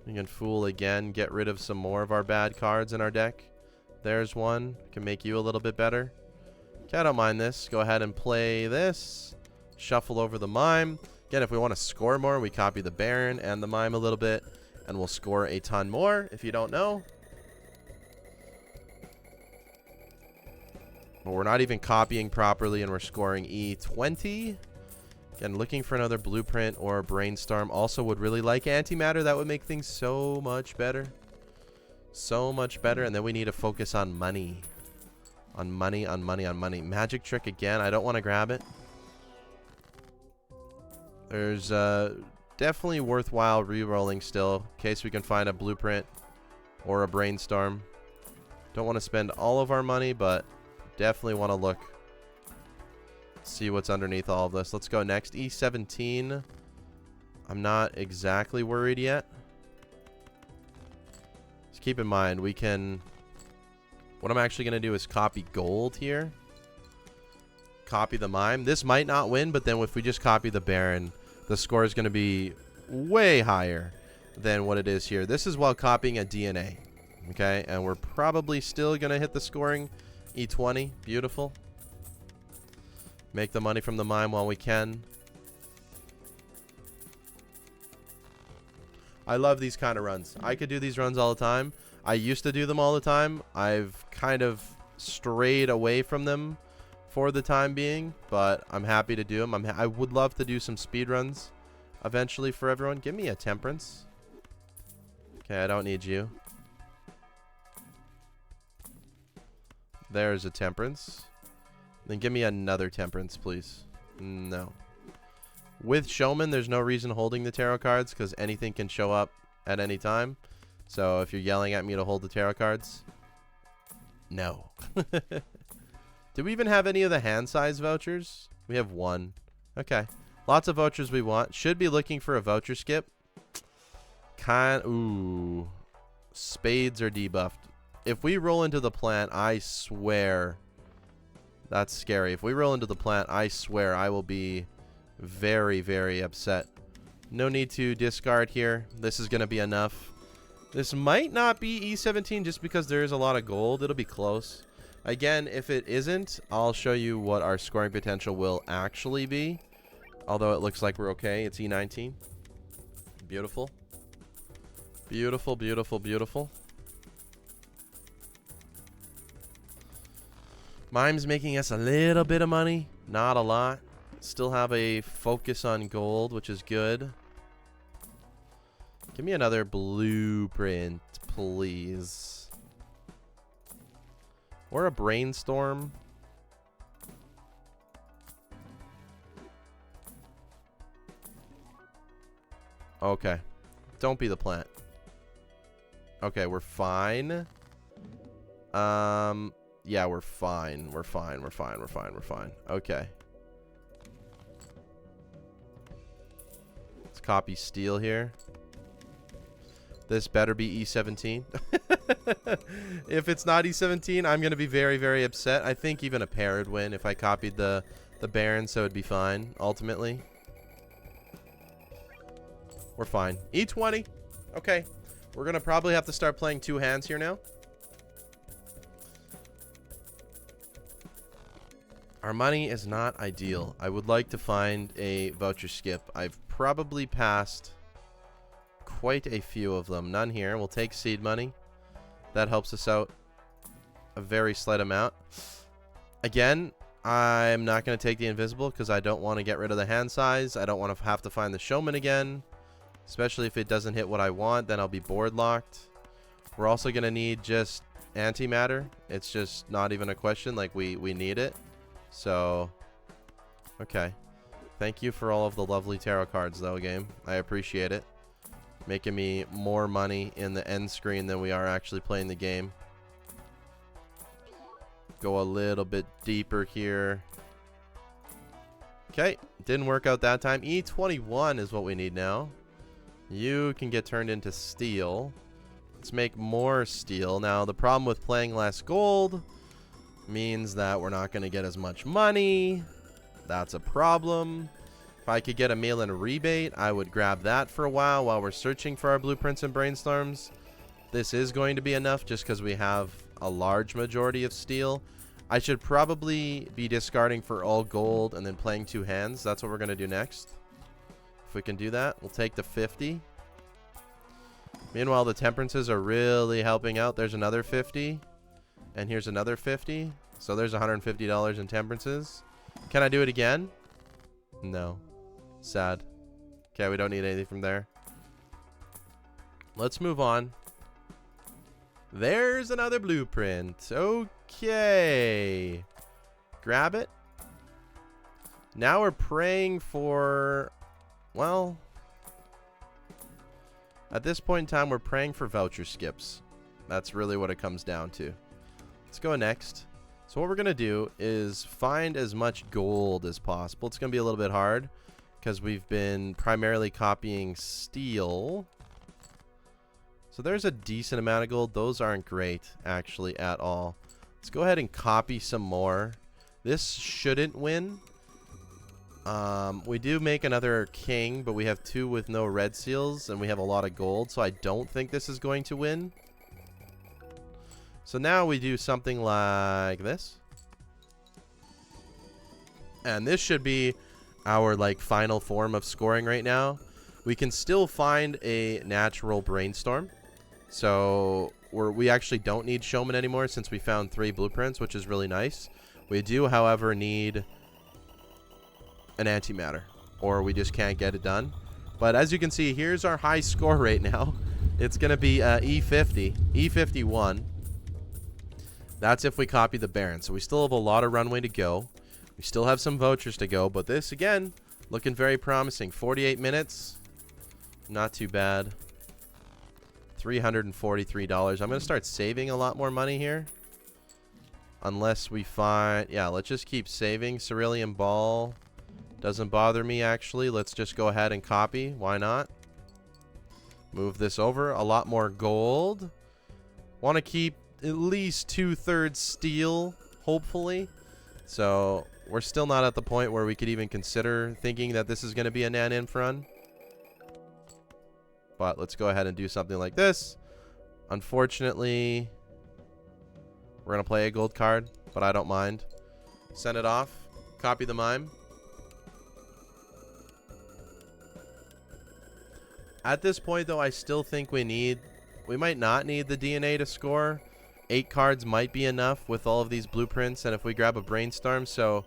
We can fool again. Get rid of some more of our bad cards in our deck. There's one. Can make you a little bit better. Okay, I don't mind this. Go ahead and play this. Shuffle over the mime. Again, if we want to score more, we copy the baron and the mime a little bit. And we'll score a ton more, if you don't know. But we're not even copying properly, and we're scoring E20. Again, looking for another blueprint or brainstorm. Also would really like antimatter. That would make things so much better. So much better. And then we need to focus on money. On money, on money, on money. Magic trick again. I don't want to grab it. There's definitely worthwhile re-rolling still, in case we can find a blueprint or a brainstorm. Don't want to spend all of our money, but definitely want to look. See what's underneath all of this. Let's go next. E17. I'm not exactly worried yet. Just keep in mind, we can... What I'm actually going to do is copy gold here. Copy the mime. This might not win, but then if we just copy the baron, the score is going to be way higher than what it is here. This is while copying a DNA. Okay, and we're probably still going to hit the scoring. E20. Beautiful. Make the money from the mime while we can. I love these kind of runs. I could do these runs all the time. I used to do them all the time. I've kind of strayed away from them for the time being, but I'm happy to do them. I would love to do some speed runs eventually for everyone. Give me a temperance. Okay, I don't need you. There's a temperance. Then give me another temperance, please. No. With showman, there's no reason holding the tarot cards because anything can show up at any time. So if you're yelling at me to hold the tarot cards, no. Do we even have any of the hand size vouchers? We have one. Okay. Lots of vouchers we want. Should be looking for a voucher skip. Ooh. Spades are debuffed. If we roll into the plant, I swear. That's scary. If we roll into the plant, I swear I will be very, very upset. No need to discard here. This is going to be enough. This might not be E17 just because there is a lot of gold. It'll be close. Again, if it isn't, I'll show you what our scoring potential will actually be. Although it looks like we're okay. It's E19. Beautiful. Beautiful, beautiful, beautiful. Mime's making us a little bit of money. Not a lot. Still have a focus on gold, which is good. Give me another blueprint, please. Or a brainstorm. Okay. Don't be the plant. Okay, we're fine. Yeah, we're fine. We're fine. We're fine. We're fine. We're fine. Okay. Let's copy steel here. This better be E17. If it's not E17, I'm going to be very, very upset. I think even a pair would win if I copied the Baron, so it'd be fine, ultimately. We're fine. E20. Okay. We're going to probably have to start playing two hands here now. Our money is not ideal. I would like to find a voucher skip. I've probably passed quite a few of them. None here. We'll take seed money. That helps us out a very slight amount. Again, I'm not going to take the invisible because I don't want to get rid of the hand size. I don't want to have to find the showman again. Especially if it doesn't hit what I want, then I'll be board locked. We're also going to need just antimatter. It's just not even a question. Like, we need it. So, okay. Thank you for all of the lovely tarot cards, though, game. I appreciate it. Making me more money in the end screen than we are actually playing the game. Go a little bit deeper here. Okay. Didn't work out that time. E21 is what we need now. You can get turned into steel. Let's make more steel. Now, the problem with playing less gold means that we're not going to get as much money. That's a problem. If I could get a mail-in rebate, I would grab that for a while we're searching for our blueprints and brainstorms. This is going to be enough just because we have a large majority of steel. I should probably be discarding for all gold and then playing two hands. That's what we're going to do next. If we can do that, we'll take the 50. Meanwhile, the temperances are really helping out. There's another 50. And here's another 50. So there's $150 in temperances. Can I do it again? No. Sad. Okay, we don't need anything from there. Let's move on. There's another blueprint. Okay. Grab it. Now we're praying for... Well, at this point in time, we're praying for voucher skips. That's really what it comes down to. Let's go next. So what we're going to do is find as much gold as possible. It's going to be a little bit hard because we've been primarily copying steel. So there's a decent amount of gold. Those aren't great, actually, at all. Let's go ahead and copy some more. This shouldn't win. We do make another king, but we have two with no red seals, and we have a lot of gold, so I don't think this is going to win. So now we do something like this. And this should be our, like, final form of scoring right now. We can still find a natural brainstorm. So we actually don't need showman anymore since we found 3 blueprints, which is really nice. We do, however, need an antimatter, or we just can't get it done. But as you can see, here's our high score right now. It's going to be E50, E51. That's if we copy the Baron. So we still have a lot of runway to go. We still have some vouchers to go, but this, again, looking very promising. 48 minutes. Not too bad. $343. I'm going to start saving a lot more money here. Unless we find... Yeah, let's just keep saving. Cerulean Ball doesn't bother me, actually. Let's just go ahead and copy. Why not? Move this over. A lot more gold. Want to keep at least 2/3 steel, hopefully. So we're still not at the point where we could even consider thinking that this is going to be a NANEINF run. But let's go ahead and do something like this. Unfortunately, we're going to play a gold card, but I don't mind. Send it off. Copy the mime. At this point, though, I still think we might not need the DNA to score. 8 cards might be enough with all of these blueprints, and if we grab a brainstorm, so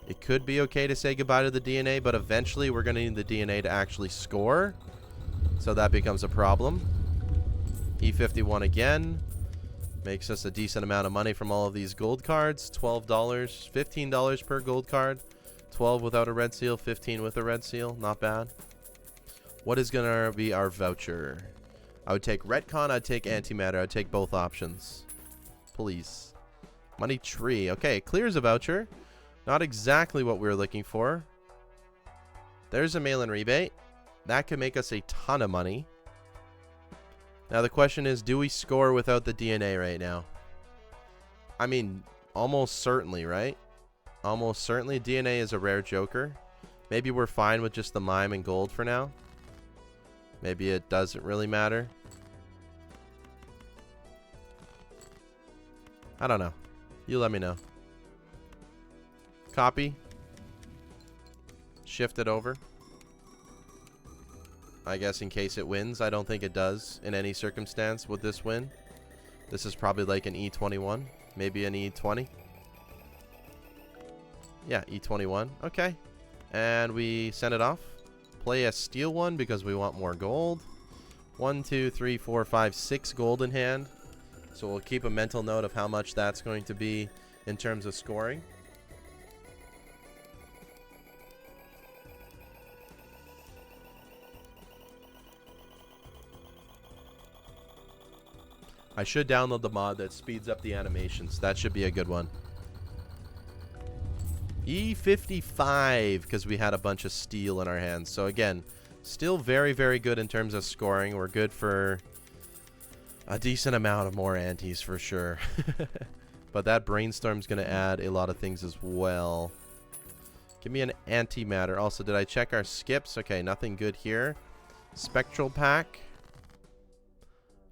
it could be okay to say goodbye to the DNA, but eventually we're going to need the DNA to actually score. So that becomes a problem. E51 again. Makes us a decent amount of money from all of these gold cards. $12, $15 per gold card. 12 without a red seal, 15 with a red seal. Not bad. What is going to be our voucher? I would take retcon, I'd take antimatter, I'd take both options. Please. Money tree. Okay, clears a voucher. Not exactly what we were looking for. There's a mail-in rebate. That could make us a ton of money. Now the question is, do we score without the DNA right now? I mean, almost certainly, right? Almost certainly. DNA is a rare joker. Maybe we're fine with just the mime and gold for now. Maybe it doesn't really matter. I don't know. You let me know. Copy. Shift it over. I guess in case it wins. I don't think it does in any circumstance with this win. This is probably like an E21. Maybe an E20. Yeah, E21. Okay. And we send it off. Play a steel one because we want more gold. 1, 2, 3, 4, 5, 6 gold in hand. So we'll keep a mental note of how much that's going to be in terms of scoring. I should download the mod that speeds up the animations. That should be a good one. E55, because we had a bunch of steel in our hands. So again, still very, very good in terms of scoring. We're good for a decent amount of more antis for sure. But that brainstorm's going to add a lot of things as well. Give me an antimatter. Also, did I check our skips? Okay, nothing good here. Spectral pack.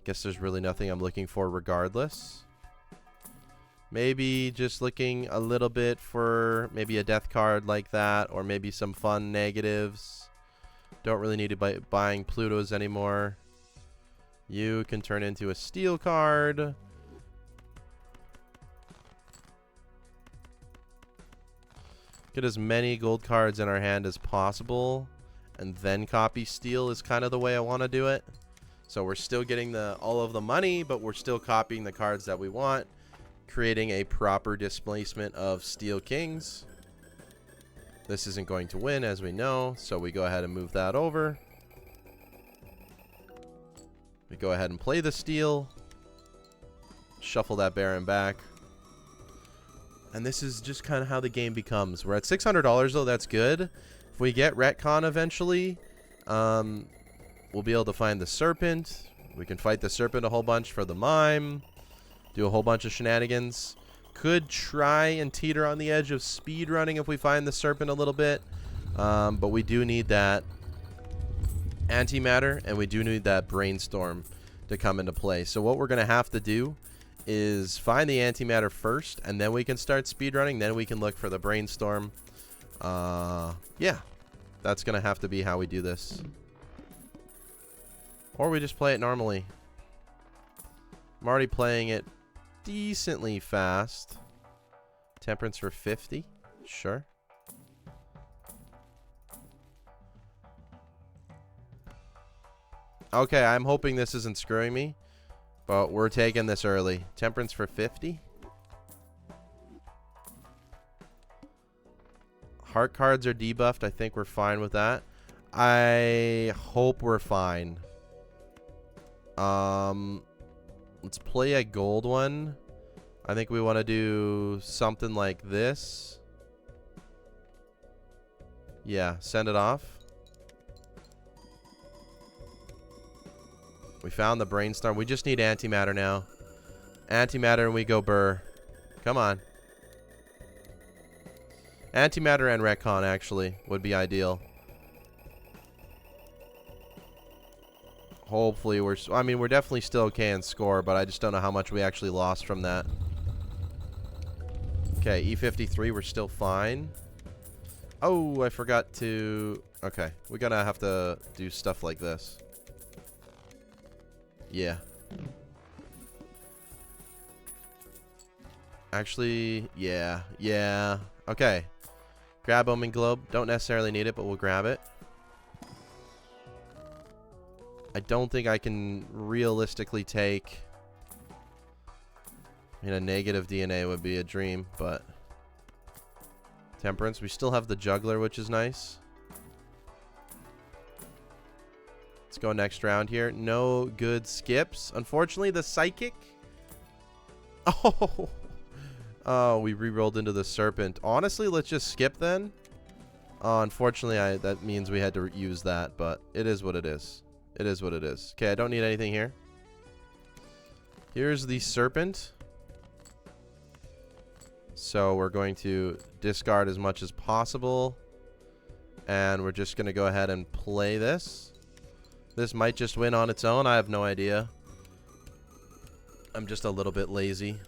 Guess there's really nothing I'm looking for regardless. Maybe just looking a little bit for maybe a death card like that, or maybe some fun negatives. Don't really need to be buying Plutos anymore. You can turn into a steel card. Get as many gold cards in our hand as possible, and then copy steel is kind of the way I want to do it. So we're still getting all of the money, but we're still copying the cards that we want, creating a proper displacement of steel kings. This isn't going to win, as we know, so we go ahead and move that over. We go ahead and play the steel. Shuffle that Baron back. And this is just kind of how the game becomes. We're at $600 though, that's good. If we get retcon eventually, we'll be able to find the serpent. We can fight the serpent a whole bunch for the mime. Do a whole bunch of shenanigans. Could try and teeter on the edge of speed running if we find the serpent a little bit. But we do need that antimatter, and we do need that brainstorm to come into play. So what we're going to have to do is find the antimatter first, and then we can start speed running. Then we can look for the brainstorm. Yeah, that's going to have to be how we do this. Or we just play it normally. I'm already playing it decently fast. Temperance for 50. Sure. Okay, I'm hoping this isn't screwing me, but we're taking this early. Temperance for 50. Heart cards are debuffed. I think we're fine with that. I hope we're fine. Let's play a gold one. I think we want to do something like this. Yeah, send it off. We found the brainstorm. We just need antimatter now. Antimatter and we go burr. Come on. Antimatter and retcon actually would be ideal. Hopefully we're definitely still okay in score, but I just don't know how much we actually lost from that. Okay, E53, we're still fine. Oh, I forgot to... Okay, we're gonna have to do stuff like this. Yeah. Actually, yeah. Yeah. Okay. Grab Omen Globe. Don't necessarily need it, but we'll grab it. I don't think I can realistically take... I mean, a negative DNA would be a dream, but... Temperance. We still have the juggler, which is nice. Let's go next round here. No good skips. Unfortunately, the psychic... Oh! Oh, we re-rolled into the serpent. Honestly, let's just skip then. Unfortunately, that means we had to use that, but it is what it is. It is what it is. Okay, I don't need anything here. Here's the serpent. So we're going to discard as much as possible. And we're just going to go ahead and play this. This might just win on its own. I have no idea. I'm just a little bit lazy.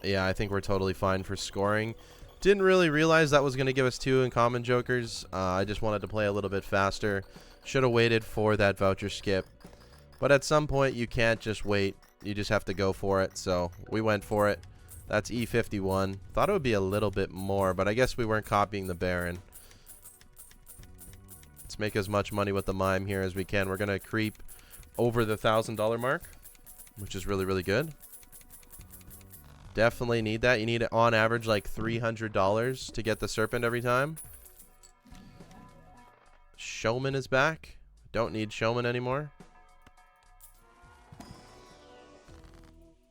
Yeah, I think we're totally fine for scoring. Didn't really realize that was going to give us 2 uncommon jokers. I just wanted to play a little bit faster. Should have waited for that voucher skip. But at some point, you can't just wait. You just have to go for it. So we went for it. That's E51. Thought it would be a little bit more, but I guess we weren't copying the Baron. Let's make as much money with the mime here as we can. We're going to creep over the $1,000 mark, which is really, really good. Definitely need that. You need it on average like $300 to get the serpent every time. Showman is back. Don't need showman anymore.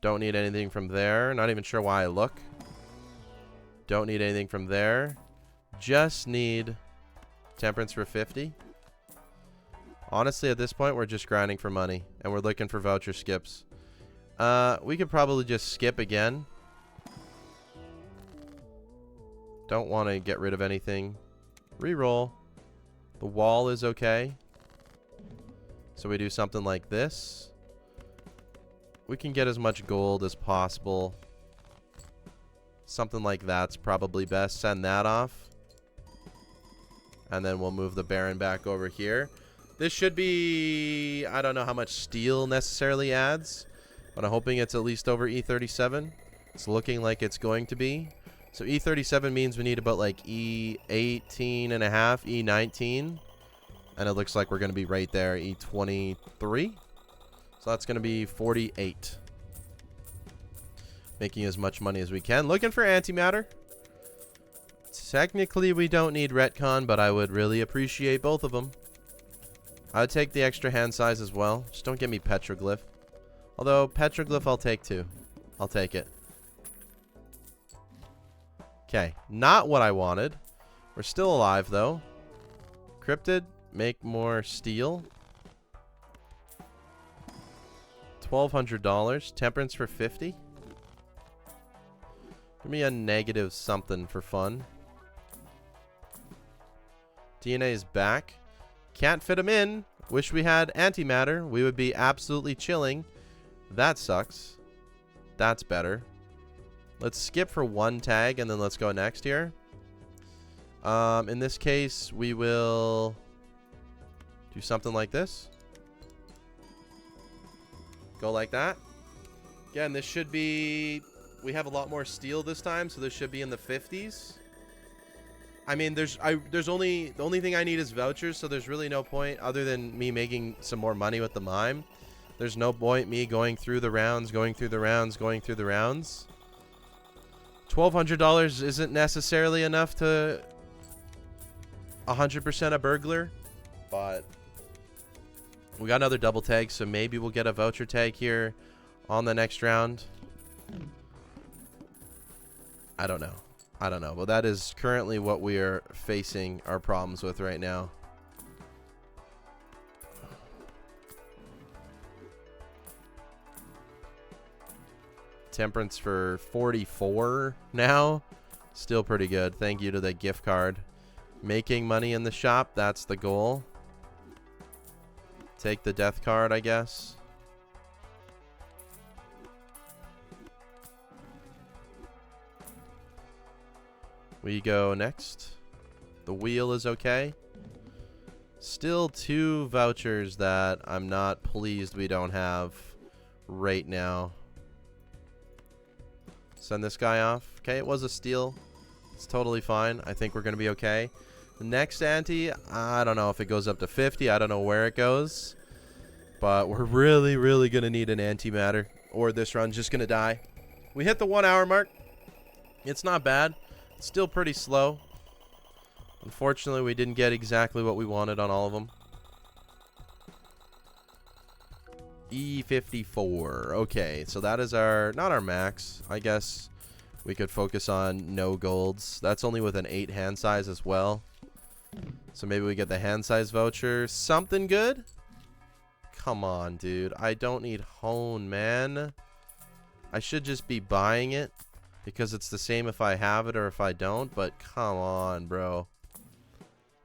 Don't need anything from there. Not even sure why I look. Don't need anything from there. Just need temperance for 50. Honestly, at this point, we're just grinding for money. And we're looking for voucher skips. We could probably just skip again. Don't want to get rid of anything. Reroll. The wall is okay. So we do something like this. We can get as much gold as possible. Something like that's probably best. Send that off. And then we'll move the Baron back over here. This should be... I don't know how much steel necessarily adds. But I'm hoping it's at least over E37. It's looking like it's going to be. So E37 means we need about like E18 and a half, E19. And it looks like we're going to be right there, E23. So that's going to be 48. Making as much money as we can. Looking for antimatter. Technically, we don't need retcon, but I would really appreciate both of them. I would take the extra hand size as well. Just don't give me petroglyph. Although, petroglyph I'll take too. I'll take it. Okay, not what I wanted. We're still alive, though. Cryptid, make more steel. $1,200. Temperance for 50. Give me a negative something for fun. DNA is back. Can't fit him in. Wish we had antimatter. We would be absolutely chilling. That sucks. That's better. Let's skip for 1 tag and then let's go next here. In this case, we will do something like this. Go like that. Again, this should be... We have a lot more steel this time, so this should be in the 50s. I mean, the only thing I need is vouchers, so there's really no point other than me making some more money with the mime. There's no point me going through the rounds, going through the rounds, going through the rounds. $1,200 isn't necessarily enough to 100% a burglar, but we got another double tag, so maybe we'll get a voucher tag here on the next round. I don't know. I don't know. Well, that is currently what we are facing our problems with right now. Temperance for 44 now. Still pretty good. Thank you to the gift card. Making money in the shop. That's the goal. Take the death card, I guess. We go next. The wheel is okay. Still 2 vouchers that I'm not pleased we don't have right now. Send this guy off. Okay, it was a steal. It's totally fine. I think we're going to be okay. The next ante, I don't know if it goes up to 50. I don't know where it goes. But we're really, really going to need an antimatter, or this run's just going to die. We hit the 1 hour mark. It's not bad. It's still pretty slow. Unfortunately, we didn't get exactly what we wanted on all of them. E54. Okay, so that is our, not our max. I guess we could focus on no golds. That's only with an 8 hand size as well. So maybe we get the hand size voucher. Something good? Come on, dude. I don't need hone, man. I should just be buying it because it's the same if I have it or if I don't. But come on, bro.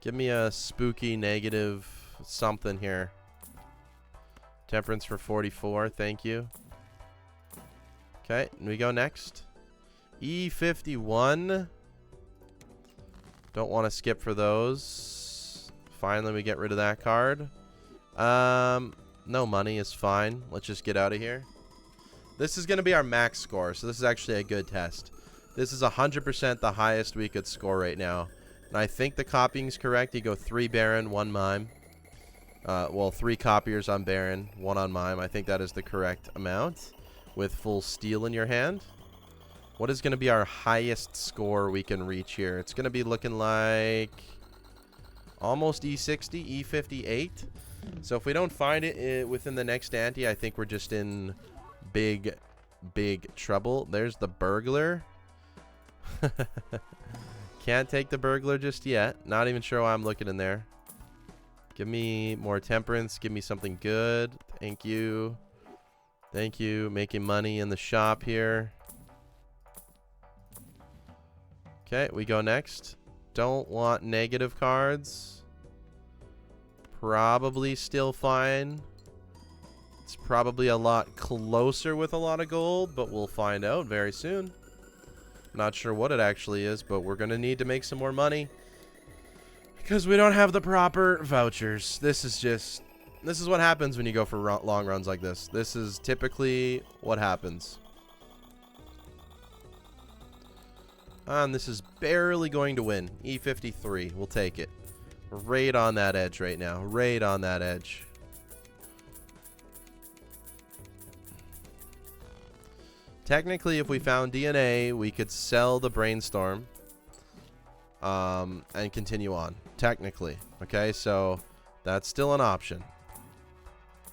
Give me a spooky negative something here. Temperance for 44. Thank you. Okay, and we go next. E51. Don't want to skip for those. Finally, we get rid of that card. No money is fine. Let's just get out of here. This is going to be our max score, so this is actually a good test. This is 100% the highest we could score right now. And I think the copying is correct. You go 3 Baron, 1 Mime. Well, 3 copiers on Baron, 1 on Mime. I think that is the correct amount with full steel in your hand. What is going to be our highest score we can reach here? It's going to be looking like almost E60, E58. So if we don't find it within the next ante, I think we're just in big, big trouble. There's the burglar. Can't take the burglar just yet. Not even sure why I'm looking in there. Give me more temperance. Give me something good. Thank you. Thank you. Making money in the shop here. Okay, we go next. Don't want negative cards. Probably still fine. It's probably a lot closer with a lot of gold, but we'll find out very soon. Not sure what it actually is, but we're going to need to make some more money because we don't have the proper vouchers. This is what happens when you go for long runs like this. This is typically what happens. And this is barely going to win. E53. We'll take it. Right on that edge right now. Right on that edge. Technically, if we found DNA, we could sell the brainstorm and continue on. Technically. Okay, so that's still an option.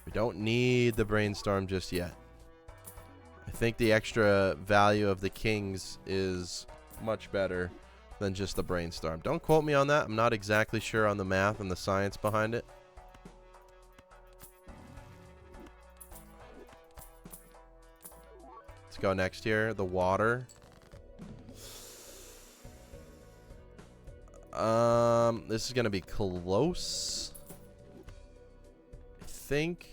We don't need the brainstorm just yet. I think the extra value of the kings is much better than just the brainstorm. Don't quote me on that. I'm not exactly sure on the math and the science behind it. Let's go next here. The water. This is going to be close. I think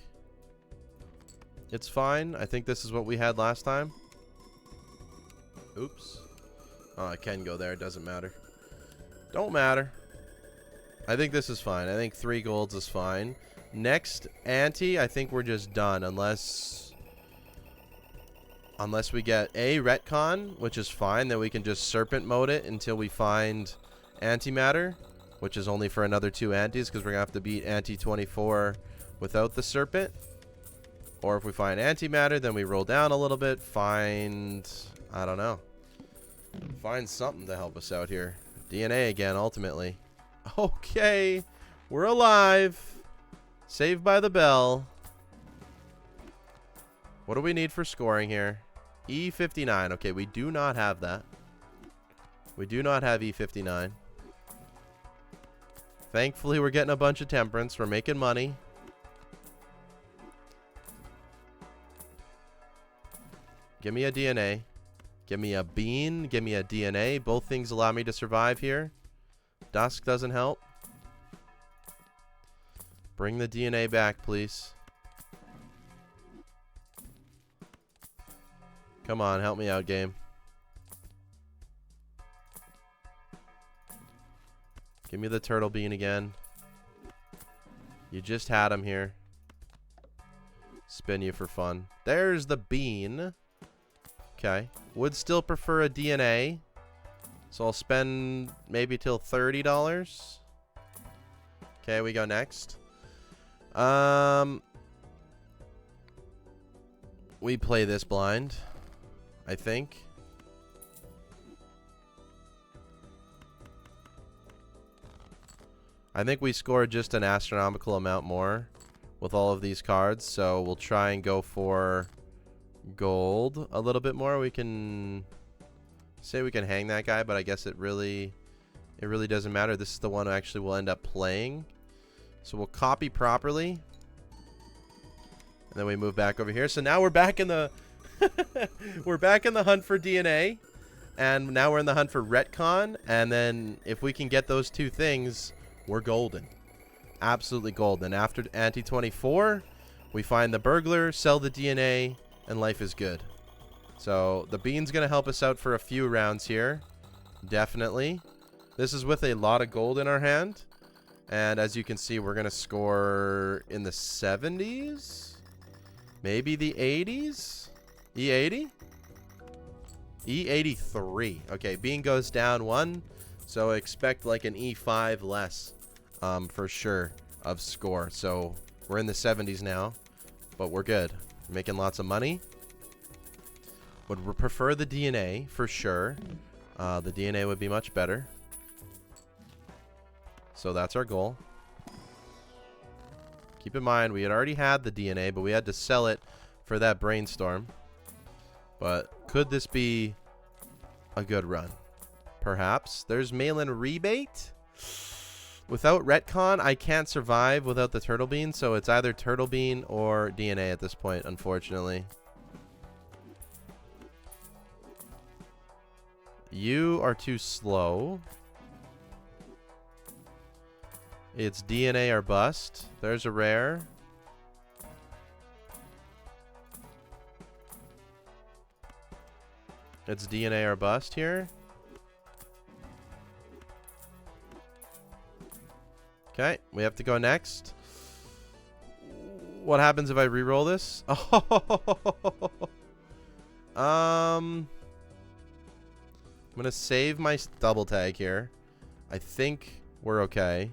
it's fine. I think this is what we had last time. Oops. Oh, I can go there. It doesn't matter. Don't matter. I think this is fine. I think 3 golds is fine. Next ante, I think we're just done unless we get a retcon, which is fine. Then we can just serpent mode it until we find antimatter, which is only for another 2 antes because we're going to have to beat ante 24 without the serpent. Or if we find antimatter, then we roll down a little bit. Find, I don't know. Find something to help us out here. DNA again, ultimately. Okay. We're alive. Saved by the bell. What do we need for scoring here? E59. Okay, we do not have that. We do not have E59. Thankfully, we're getting a bunch of temperance. We're making money. Give me a DNA. Give me a bean. Give me a DNA. Both things allow me to survive here. Dusk doesn't help. Bring the DNA back, please. Come on, help me out, game. Give me the turtle bean again. You just had him here. Spin you for fun. There's the bean. Okay. Would still prefer a DNA. So I'll spend maybe till $30. Okay, we go next. We play this blind, I think. I think we score just an astronomical amount more with all of these cards, so we'll try and go for gold a little bit more. We can say we can hang that guy, but I guess it really doesn't matter. This is the one who actually will end up playing. So we'll copy properly. And then we move back over here. So now we're back in the we're back in the hunt for DNA. And now we're in the hunt for retcon. And then if we can get those two things, we're golden. Absolutely golden. After anti-24, we find the burglar, sell the DNA, and life is good. So the bean's going to help us out for a few rounds here. Definitely. This is with a lot of gold in our hand. And as you can see, we're going to score in the 70s. Maybe the 80s? E80? E83. Okay, bean goes down 1. So expect like an E5 less for sure of score. So we're in the 70s now. But we're good. We're making lots of money. Would prefer the DNA for sure. The DNA would be much better. So that's our goal. Keep in mind, we had already had the DNA, but we had to sell it for that brainstorm. But could this be a good run? Perhaps. There's mail-in rebate. Without retcon, I can't survive without the turtle bean, so it's either turtle bean or DNA at this point, unfortunately. You are too slow. It's DNA or bust. There's a rare. It's DNA or bust here. Okay, we have to go next. What happens if I re-roll this? I'm gonna save my double tag here. I think we're okay.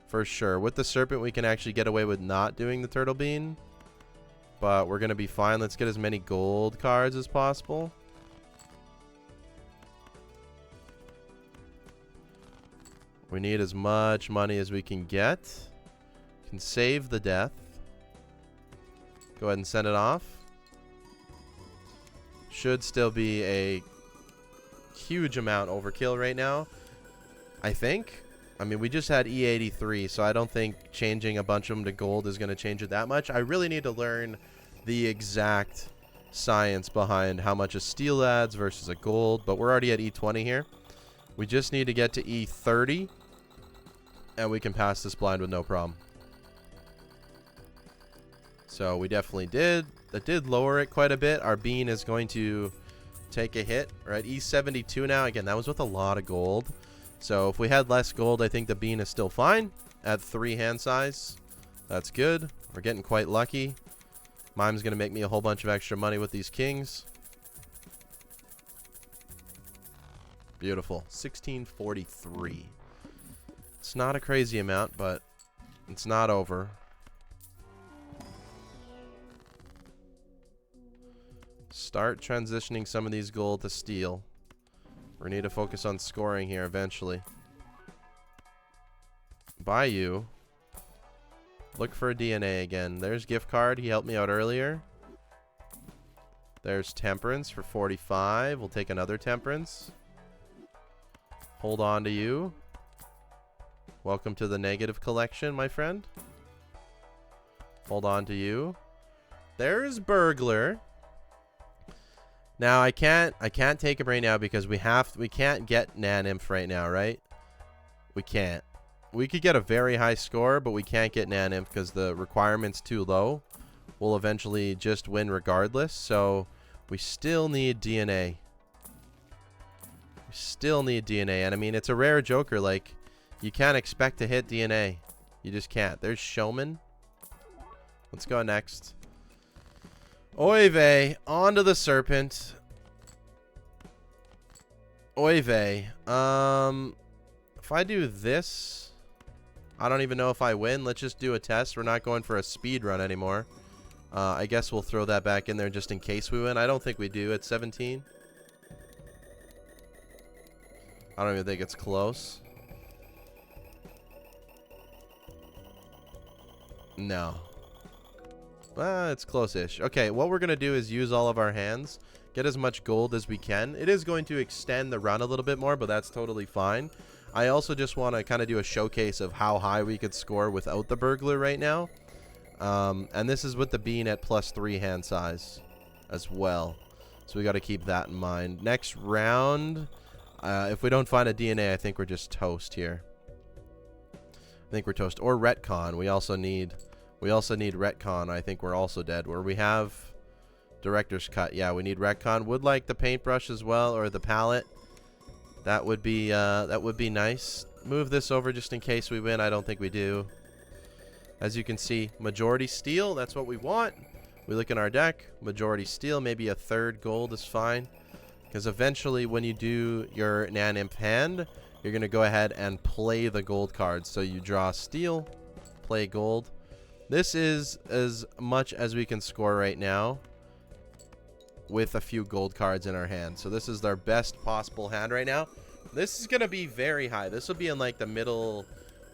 For sure. With the serpent, we can actually get away with not doing the turtle bean. But we're going to be fine. Let's get as many gold cards as possible. We need as much money as we can get. Can save the death. Go ahead and send it off. Should still be a huge amount overkill right now, I think. I mean, we just had E83, so I don't think changing a bunch of them to gold is going to change it that much. I really need to learn the exact science behind how much a steel adds versus a gold, but we're already at E20 here. We just need to get to E30, and we can pass this blind with no problem. So we definitely did. That did lower it quite a bit. Our bean is going to take a hit. We're at E72 now. Again, that was with a lot of gold. So if we had less gold, I think the bean is still fine at 3 hand size. That's good. We're getting quite lucky. Mime's going to make me a whole bunch of extra money with these kings. Beautiful. 1643. It's not a crazy amount, but it's not over. Start transitioning some of these gold to steel. We need to focus on scoring here eventually. Bayou. Look for a DNA again. There's gift card. He helped me out earlier. There's temperance for 45. We'll take another temperance. Hold on to you. Welcome to the negative collection, my friend. Hold on to you. There's burglar. Now I can't take him right now because we can't get NANEINF right now, right? We can't. We could get a very high score, but we can't get NANEINF because the requirement's too low. We'll eventually just win regardless, so we still need DNA. We still need DNA, and I mean, it's a rare joker. Like, you can't expect to hit DNA. You just can't. There's Showman. Let's go next. Oy vey, onto the serpent. Oy vey. If I do this, I don't even know if I win. Let's just do a test. We're not going for a speed run anymore. I guess we'll throw that back in there just in case we win. I don't think we do at 17. I don't even think it's close. No. Well, it's close-ish. Okay, what we're going to do is use all of our hands. Get as much gold as we can. It is going to extend the run a little bit more, but that's totally fine. I also just want to kind of do a showcase of how high we could score without the burglar right now. And this is with the bean at +3 hand size as well. So we got to keep that in mind. Next round, if we don't find a DNA, I think we're just toast here. I think we're toast. Or retcon. We also need retcon. I think we're also dead. Where we have director's cut. Yeah, we need retcon. Would like the paintbrush as well, or the palette. That would be nice. Move this over just in case we win. I don't think we do. As you can see, majority steel. That's what we want. We look in our deck. Majority steel. Maybe a third gold is fine. Because eventually when you do your NANEINF hand, you're going to go ahead and play the gold cards. So you draw steel, play gold. This is as much as we can score right now with a few gold cards in our hand. So this is our best possible hand right now. This is going to be very high. This will be in like the middle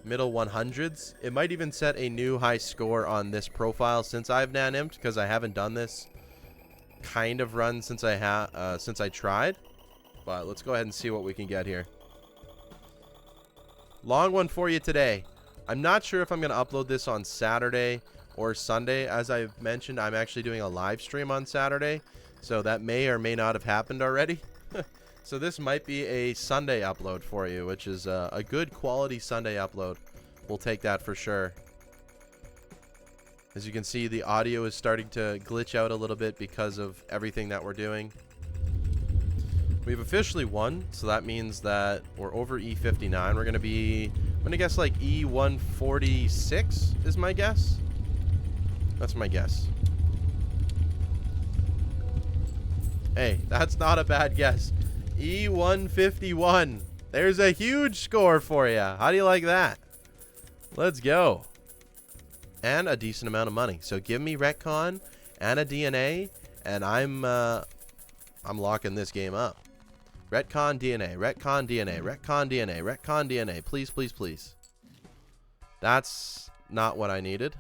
100s. It might even set a new high score on this profile since I've NANEINF'd, because I haven't done this kind of run since I tried. But let's go ahead and see what we can get here. Long one for you today. I'm not sure if I'm going to upload this on Saturday or Sunday. As I've mentioned, I'm actually doing a live stream on Saturday, so that may or may not have happened already. So this might be a Sunday upload for you, which is a good quality Sunday upload. We'll take that for sure. As you can see, the audio is starting to glitch out a little bit because of everything that we're doing. We've officially won, so that means that we're over E59. We're going to be, I'm going to guess like E146 is my guess. That's my guess. Hey, that's not a bad guess. E151. There's a huge score for you. How do you like that? Let's go. And a decent amount of money. So give me retcon and a DNA, and I'm locking this game up. Retcon DNA, retcon DNA, retcon DNA, retcon DNA. Please, please, please. That's not what I needed.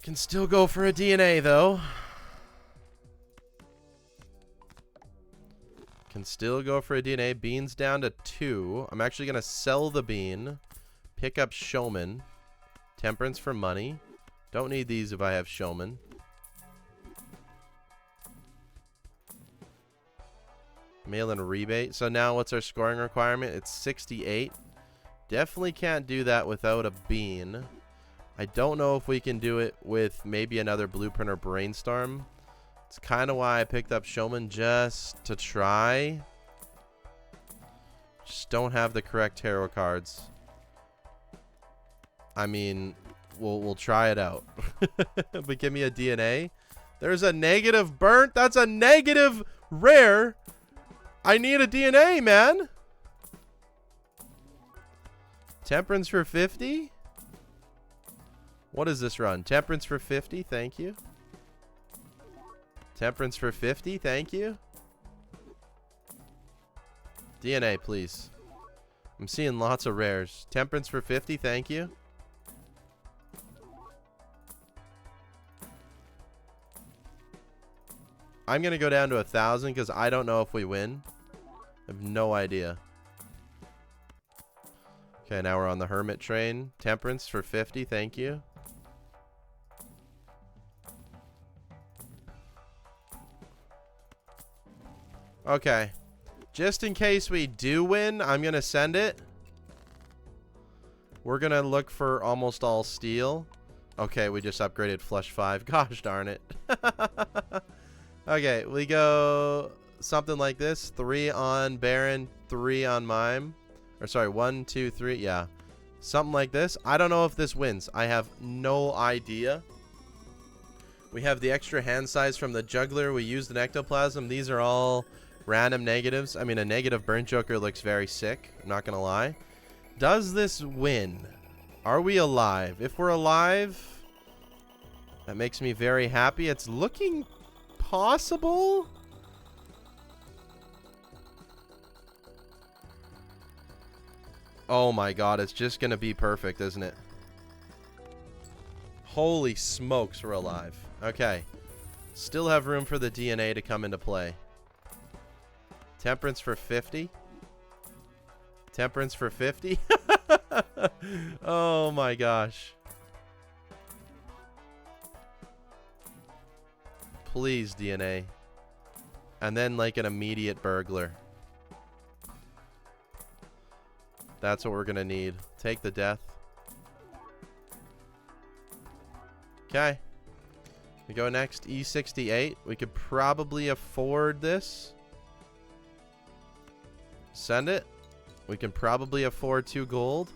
Can still go for a DNA though. Can still go for a DNA. Bean's down to 2. I'm actually going to sell the bean. Pick up showman. Temperance for money. Don't need these if I have showman. Mail in rebate. So now what's our scoring requirement? It's 68. Definitely can't do that without a bean. I don't know if we can do it with maybe another blueprint or brainstorm. It's kind of why I picked up showman, just to try. Just don't have the correct tarot cards. I mean, we'll try it out. But give me a DNA. There's a negative burnt. That's a negative rare. I need a DNA, man. Temperance for 50. What is this run? Temperance for 50. Thank you. Temperance for 50. Thank you. DNA, please. I'm seeing lots of rares. Temperance for 50. Thank you. I'm going to go down to 1,000 because I don't know if we win. I have no idea. Okay, now we're on the hermit train. Temperance for 50. Thank you. Okay. Just in case we do win, I'm going to send it. We're going to look for almost all steel. Okay, we just upgraded flush 5. Gosh darn it. Okay, we go something like this. 3 on Baron, 3 on Mime. Or sorry, 1, 2, 3. Yeah. Something like this. I don't know if this wins. I have no idea. We have the extra hand size from the juggler. We used an ectoplasm. These are all Random negatives. I mean, a negative burnt joker looks very sick. I'm not going to lie. Does this win? Are we alive? If we're alive, that makes me very happy. It's looking possible. Oh my god, it's just going to be perfect, isn't it? Holy smokes, we're alive. Okay. Still have room for the DNA to come into play. Temperance for 50. Temperance for 50. Oh my gosh. Please, DNA. And then like an immediate burglar. That's what we're gonna need. Take the death. Okay. We go next. E68. We could probably afford this. Send it. We can probably afford 2 gold.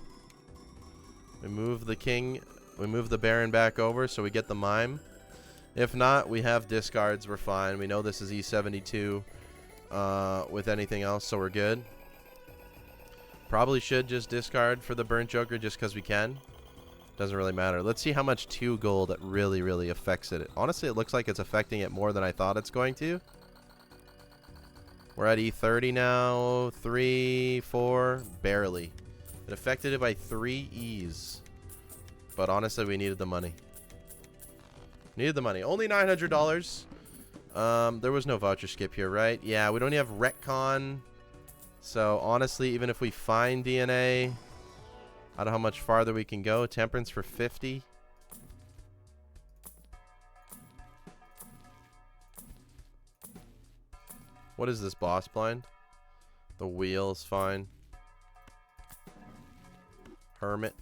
We move the king. We move the baron back over so we get the mime. If not, we have discards. We're fine. We know this is E72 with anything else, so we're good. Probably should just discard for the burnt joker just because we can. Doesn't really matter. Let's see how much 2 gold that really affects it. Honestly, it looks like it's affecting it more than I thought it's going to. We're at E30 now. 3, 4. Barely. It affected it by 3 E's. But honestly, we needed the money. Needed the money. Only $900. There was no voucher skip here, right? Yeah, we don't even have retcon. So honestly, even if we find DNA, I don't know how much farther we can go. Temperance for 50. What is this boss blind? The wheel is fine. Hermit.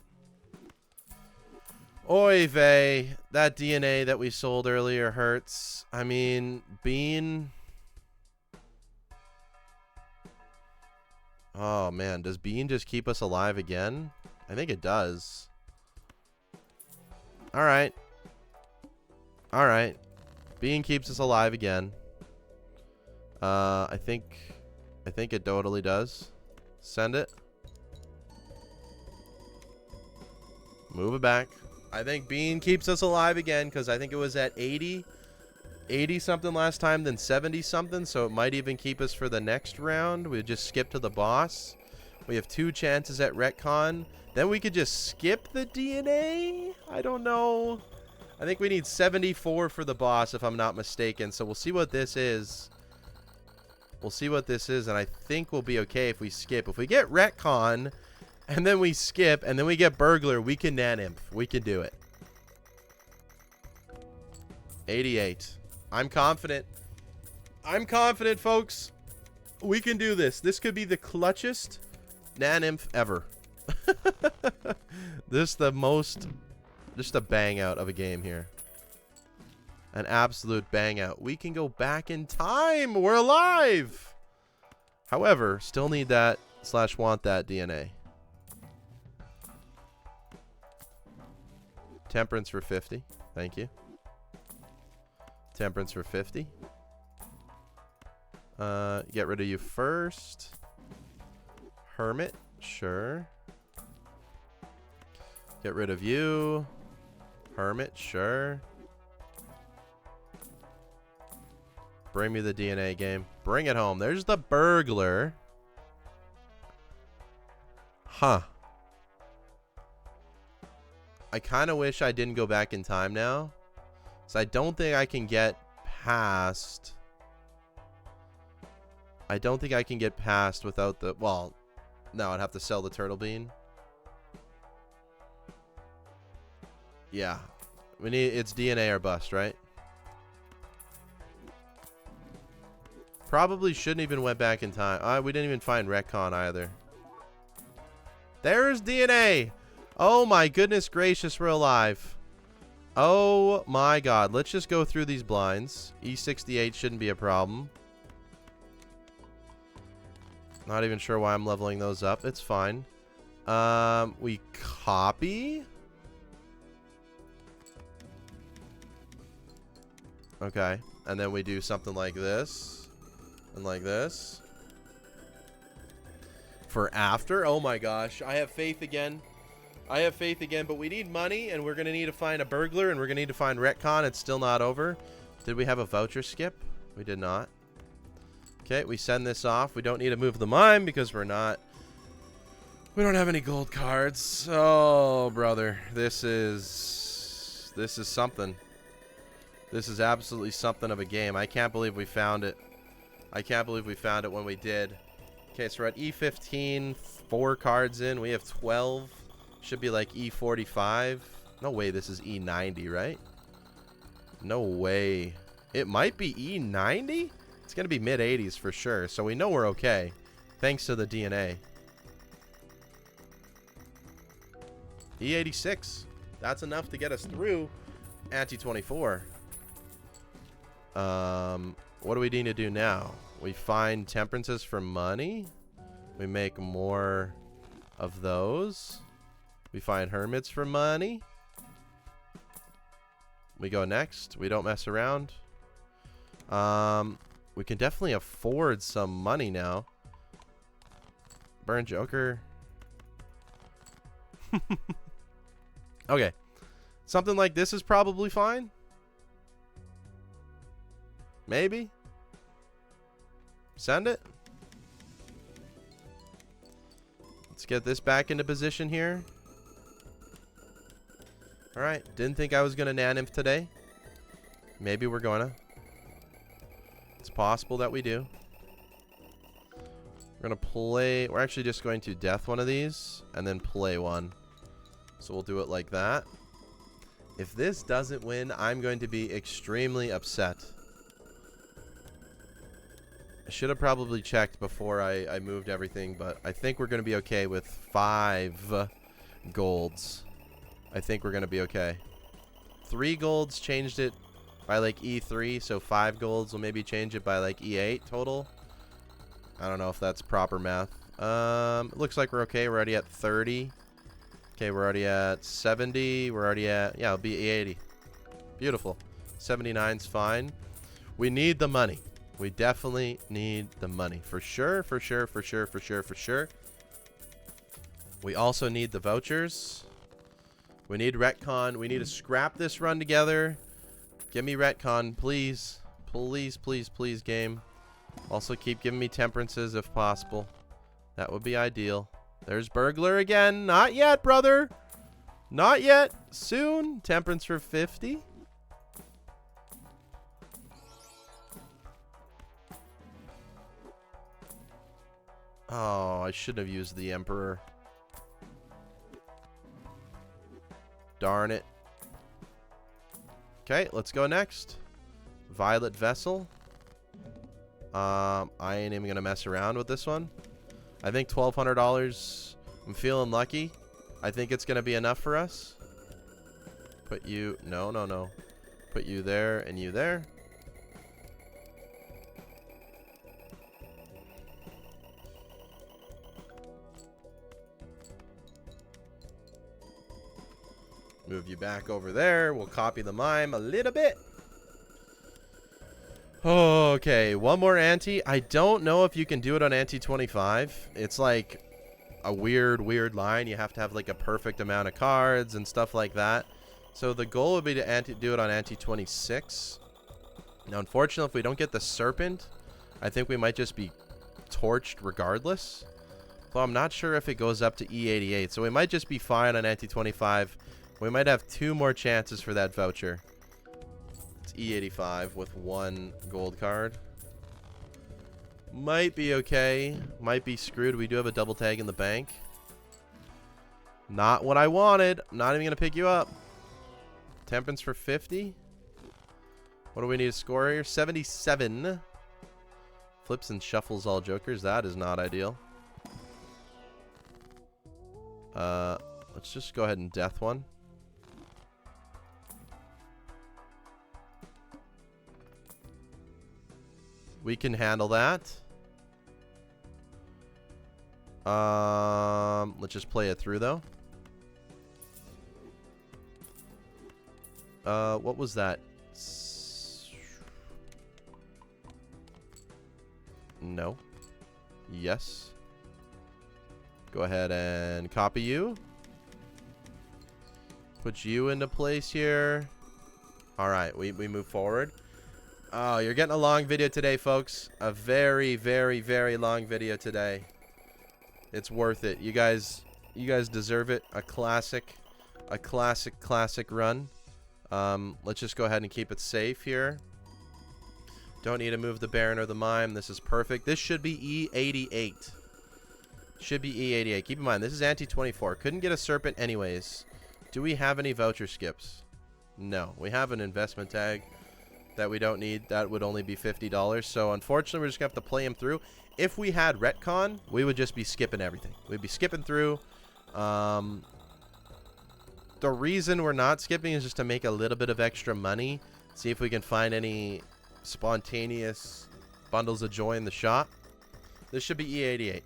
Oy vey. That DNA that we sold earlier hurts. I mean, Bean. Oh man, does Bean just keep us alive again? I think it does. Alright. Alright. Bean keeps us alive again. I think it totally does. Send it. Move it back. I think Bean keeps us alive again because I think it was at 80 something last time, then 70 something, so it might even keep us for the next round. We just skip to the boss. We have 2 chances at retcon. Then we could just skip the DNA. I don't know. I think we need 74 for the boss if I'm not mistaken, so we'll see what this is. We'll see what this is, and I think we'll be okay if we skip. If we get retcon, and then we skip, and then we get burglar, we can NANEINF. We can do it. 88. I'm confident. I'm confident, folks. We can do this. This could be the clutchest NANEINF ever. Just a bang out of a game here. An absolute bang out. We can go back in time. We're alive. However, still need that / want that DNA. Temperance for 50. Thank you. Temperance for 50. Get rid of you first. Hermit. Sure. Get rid of you. Hermit. Sure. Bring me the DNA game. Bring it home. There's the burglar. Huh. I kind of wish I didn't go back in time now. So I don't think I can get past. I don't think I can get past without the... Well, no, I'd have to sell the turtle bean. Yeah. We need... It's DNA or bust, right? Probably shouldn't even went back in time. We didn't even find retcon either. There's DNA. Oh my goodness gracious, we're alive. Oh my god. Let's just go through these blinds. E68 shouldn't be a problem. Not even sure why I'm leveling those up. It's fine. We copy. Okay. And then we do something like this. And like this. For after. Oh my gosh. I have faith again. I have faith again, but we need money, and we're going to need to find a burglar, and we're going to need to find retcon. It's still not over. Did we have a voucher skip? We did not. Okay, we send this off. We don't need to move the mine because we don't have any gold cards. Oh, brother. This is something. This is absolutely something of a game. I can't believe we found it. I can't believe we found it when we did. Okay, so we're at E15, 4 cards in. We have 12. Should be like E45. No way this is E90, right? No way. It might be E90? It's going to be mid-80s for sure, so we know we're okay. Thanks to the DNA. E86. That's enough to get us through Anti-24. What do we need to do now? We find temperances for money. We make more of those. We find hermits for money. We go next. We don't mess around. We can definitely afford some money now. Burn Joker. Okay. Something like this is probably fine. Maybe. Send it. Let's get this back into position here. Alright. Didn't think I was going to NANEINF today. Maybe we're going to. It's possible that we do. We're going to play. We're actually just going to death one of these and then play one. So we'll do it like that. If this doesn't win, I'm going to be extremely upset. I should have probably checked before I moved everything, but I think we're going to be okay with 5 golds. I think we're going to be okay. 3 golds changed it by like E3, so 5 golds will maybe change it by like E8 total. I don't know if that's proper math. It looks like we're okay. We're already at 30. Okay, we're already at 70. We're already at, yeah, it'll be E80. Beautiful. 79's fine. We need the money. We definitely need the money. For sure, for sure, for sure, for sure, for sure. We also need the vouchers. We need retcon. We need to scrap this run together. Give me retcon, please. Please, please, please, game. Also keep giving me temperances if possible. That would be ideal. There's burglar again. Not yet, brother. Not yet. Soon. Temperance for 50. Oh, I shouldn't have used the Emperor. Darn it. Okay, let's go next. Violet Vessel. I ain't even gonna mess around with this one. I think $1,200. I'm feeling lucky. I think it's gonna be enough for us. Put you... No, no, no. Put you there and you there. Move you back over there. We'll copy the mime a little bit. Okay, one more ante. I don't know if you can do it on ante 25. It's like a weird line. You have to have like a perfect amount of cards and stuff like that. So the goal would be to do it on ante 26. Now, unfortunately, if we don't get the serpent, I think we might just be torched regardless. Well, I'm not sure if it goes up to E88. So we might just be fine on ante 25. We might have 2 more chances for that voucher. It's E85 with 1 gold card. Might be okay. Might be screwed. We do have a double tag in the bank. Not what I wanted. I'm not even going to pick you up. Temperance for 50. What do we need to score here? 77. Flips and shuffles all jokers. That is not ideal. Let's just go ahead and death one. We can handle that. Let's just play it through though. What was that? No. Yes. Go ahead and copy you. Put you into place here. All right, we move forward. Oh, you're getting a long video today, folks. A very, very, very long video today. It's worth it. You guys deserve it. A classic run. Let's just go ahead and keep it safe here. Don't need to move the Baron or the Mime. This is perfect. This should be E88. Should be E88. Keep in mind, this is anti-24. Couldn't get a Serpent anyways. Do we have any voucher skips? No. We have an investment tag that we don't need. That would only be $50. So, unfortunately, we're just going to have to play him through. If we had retcon, we would just be skipping everything. We'd be skipping through. The reason we're not skipping is just to make a little bit of extra money. See if we can find any spontaneous bundles of joy in the shop. This should be E88.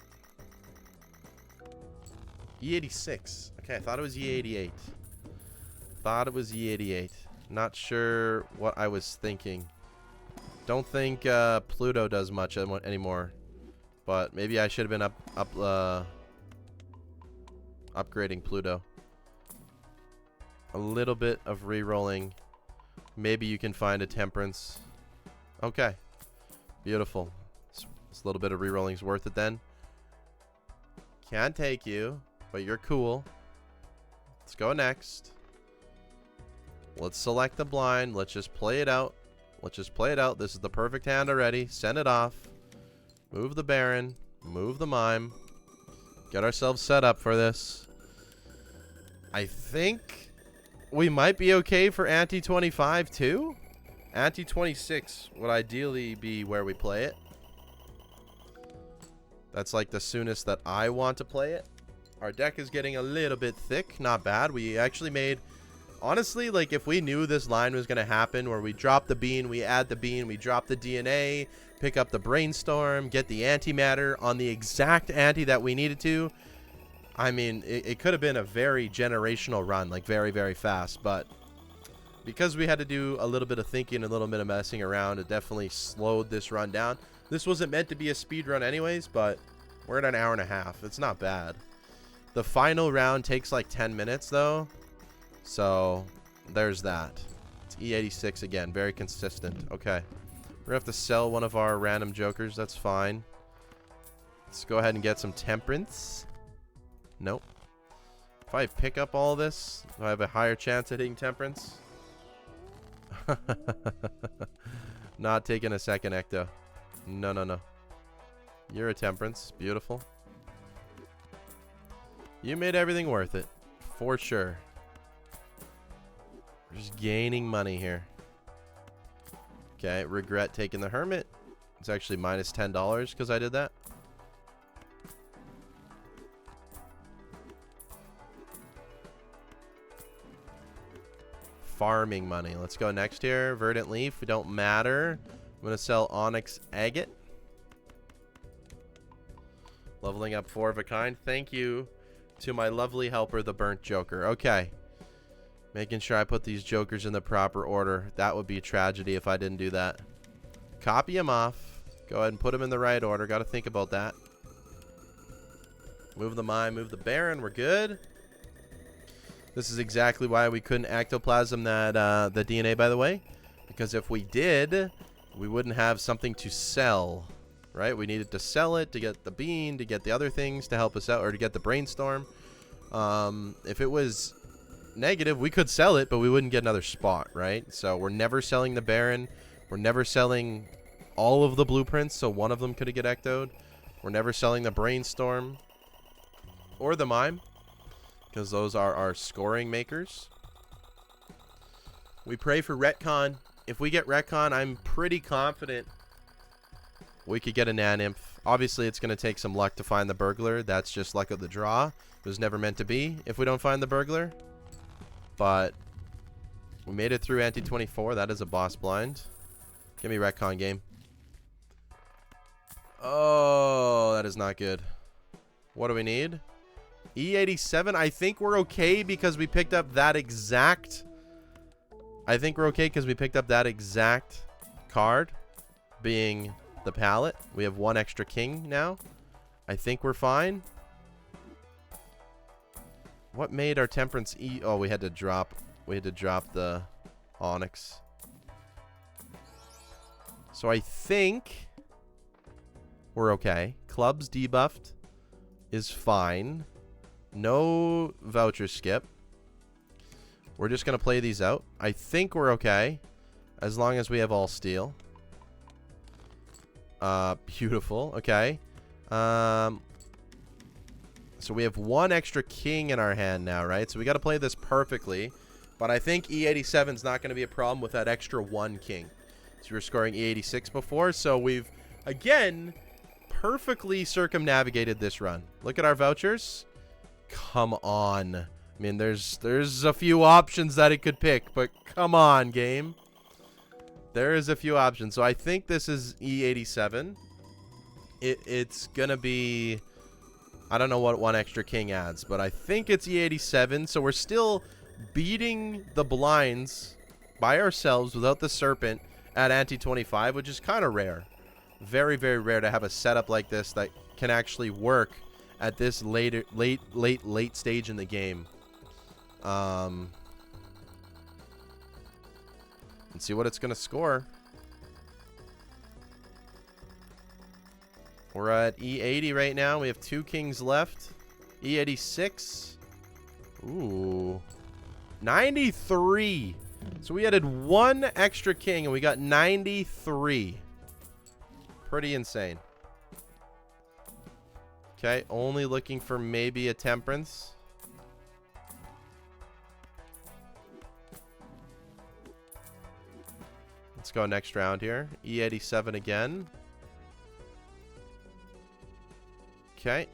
E86. Okay, I thought it was E88. Thought it was E88. Not sure what I was thinking. Don't think Pluto does much anymore. But maybe I should have been upgrading Pluto. A little bit of re-rolling. Maybe you can find a Temperance. Okay. Beautiful. This little bit of re-rolling is worth it then. Can't take you, but you're cool. Let's go next. Let's select the blind. Let's just play it out. Let's just play it out. This is the perfect hand already. Send it off. Move the Baron. Move the Mime. Get ourselves set up for this. I think we might be okay for anti-25 too. Anti-26 would ideally be where we play it. That's like the soonest that I want to play it. Our deck is getting a little bit thick. Not bad. We actually made... Honestly, like, if we knew this line was going to happen, where we drop the bean, we add the bean, we drop the DNA, pick up the brainstorm, get the antimatter on the exact anti that we needed to, I mean, it could have been a very generational run, like, very, very fast. But because we had to do a little bit of thinking, a little bit of messing around, it definitely slowed this run down. This wasn't meant to be a speed run anyways, but we're at an hour and a half. It's not bad. The final round takes like 10 minutes, though. So, there's that. It's E86 again. Very consistent. Okay. We're going to have to sell one of our random jokers. That's fine. Let's go ahead and get some Temperance. Nope. If I pick up all this, do I have a higher chance at hitting Temperance? Not taking a second, Ecto. No, no, no. You're a Temperance. Beautiful. You made everything worth it. For sure. We're just gaining money here. Okay, regret taking the Hermit. It's actually minus $10 because I did that. Farming money. Let's go next here. Verdant Leaf. We don't matter. I'm going to sell Onyx Agate. Leveling up 4 of a kind. Thank you to my lovely helper, the Burnt Joker. Okay. Making sure I put these jokers in the proper order. That would be a tragedy if I didn't do that. Copy them off. Go ahead and put them in the right order. Got to think about that. Move the Mime. Move the Baron. We're good. This is exactly why we couldn't ectoplasm that the DNA, by the way. Because if we did, we wouldn't have something to sell. Right? We needed to sell it to get the bean, to get the other things to help us out, or to get the brainstorm. If it was negative, we could sell it, but we wouldn't get another spot, right? So we're never selling the Baron. We're never selling all of the blueprints, so one of them could get ectoed. We're never selling the brainstorm or the Mime, because those are our scoring makers. We pray for retcon. If we get retcon, I'm pretty confident we could get a NANEINF. Obviously, it's going to take some luck to find the burglar. That's just luck of the draw. It was never meant to be if we don't find the burglar. But we made it through anti-24. That is a boss blind. Give me retcon game. Oh, that is not good. What do we need? E87. I think we're okay because we picked up that exact... card being the pallet. We have 1 extra king now. I think we're fine. What made our temperance E? Oh, we had to drop the onyx. So I think we're okay. Clubs debuffed is fine. No voucher skip. We're just going to play these out. I think we're okay. As long as we have all steel. Beautiful. Okay. So we have 1 extra king in our hand now, right? So we got to play this perfectly. But I think E87 is not going to be a problem with that extra 1 king. So we were scoring E86 before. So we've, again, perfectly circumnavigated this run. Look at our vouchers. Come on. I mean, there's a few options that it could pick, but come on, game. There is a few options. So I think this is E87. It's going to be... I don't know what 1 extra king adds, but I think it's E87. So we're still beating the blinds by ourselves without the serpent at ante 25, which is kind of rare. Very, very rare to have a setup like this that can actually work at this late stage in the game. Let's see what it's going to score. We're at E80 right now. We have 2 kings left. E86. Ooh. 93. So we added 1 extra king and we got 93. Pretty insane. Okay, only looking for maybe a temperance. Let's go next round here. E87 again. Okay.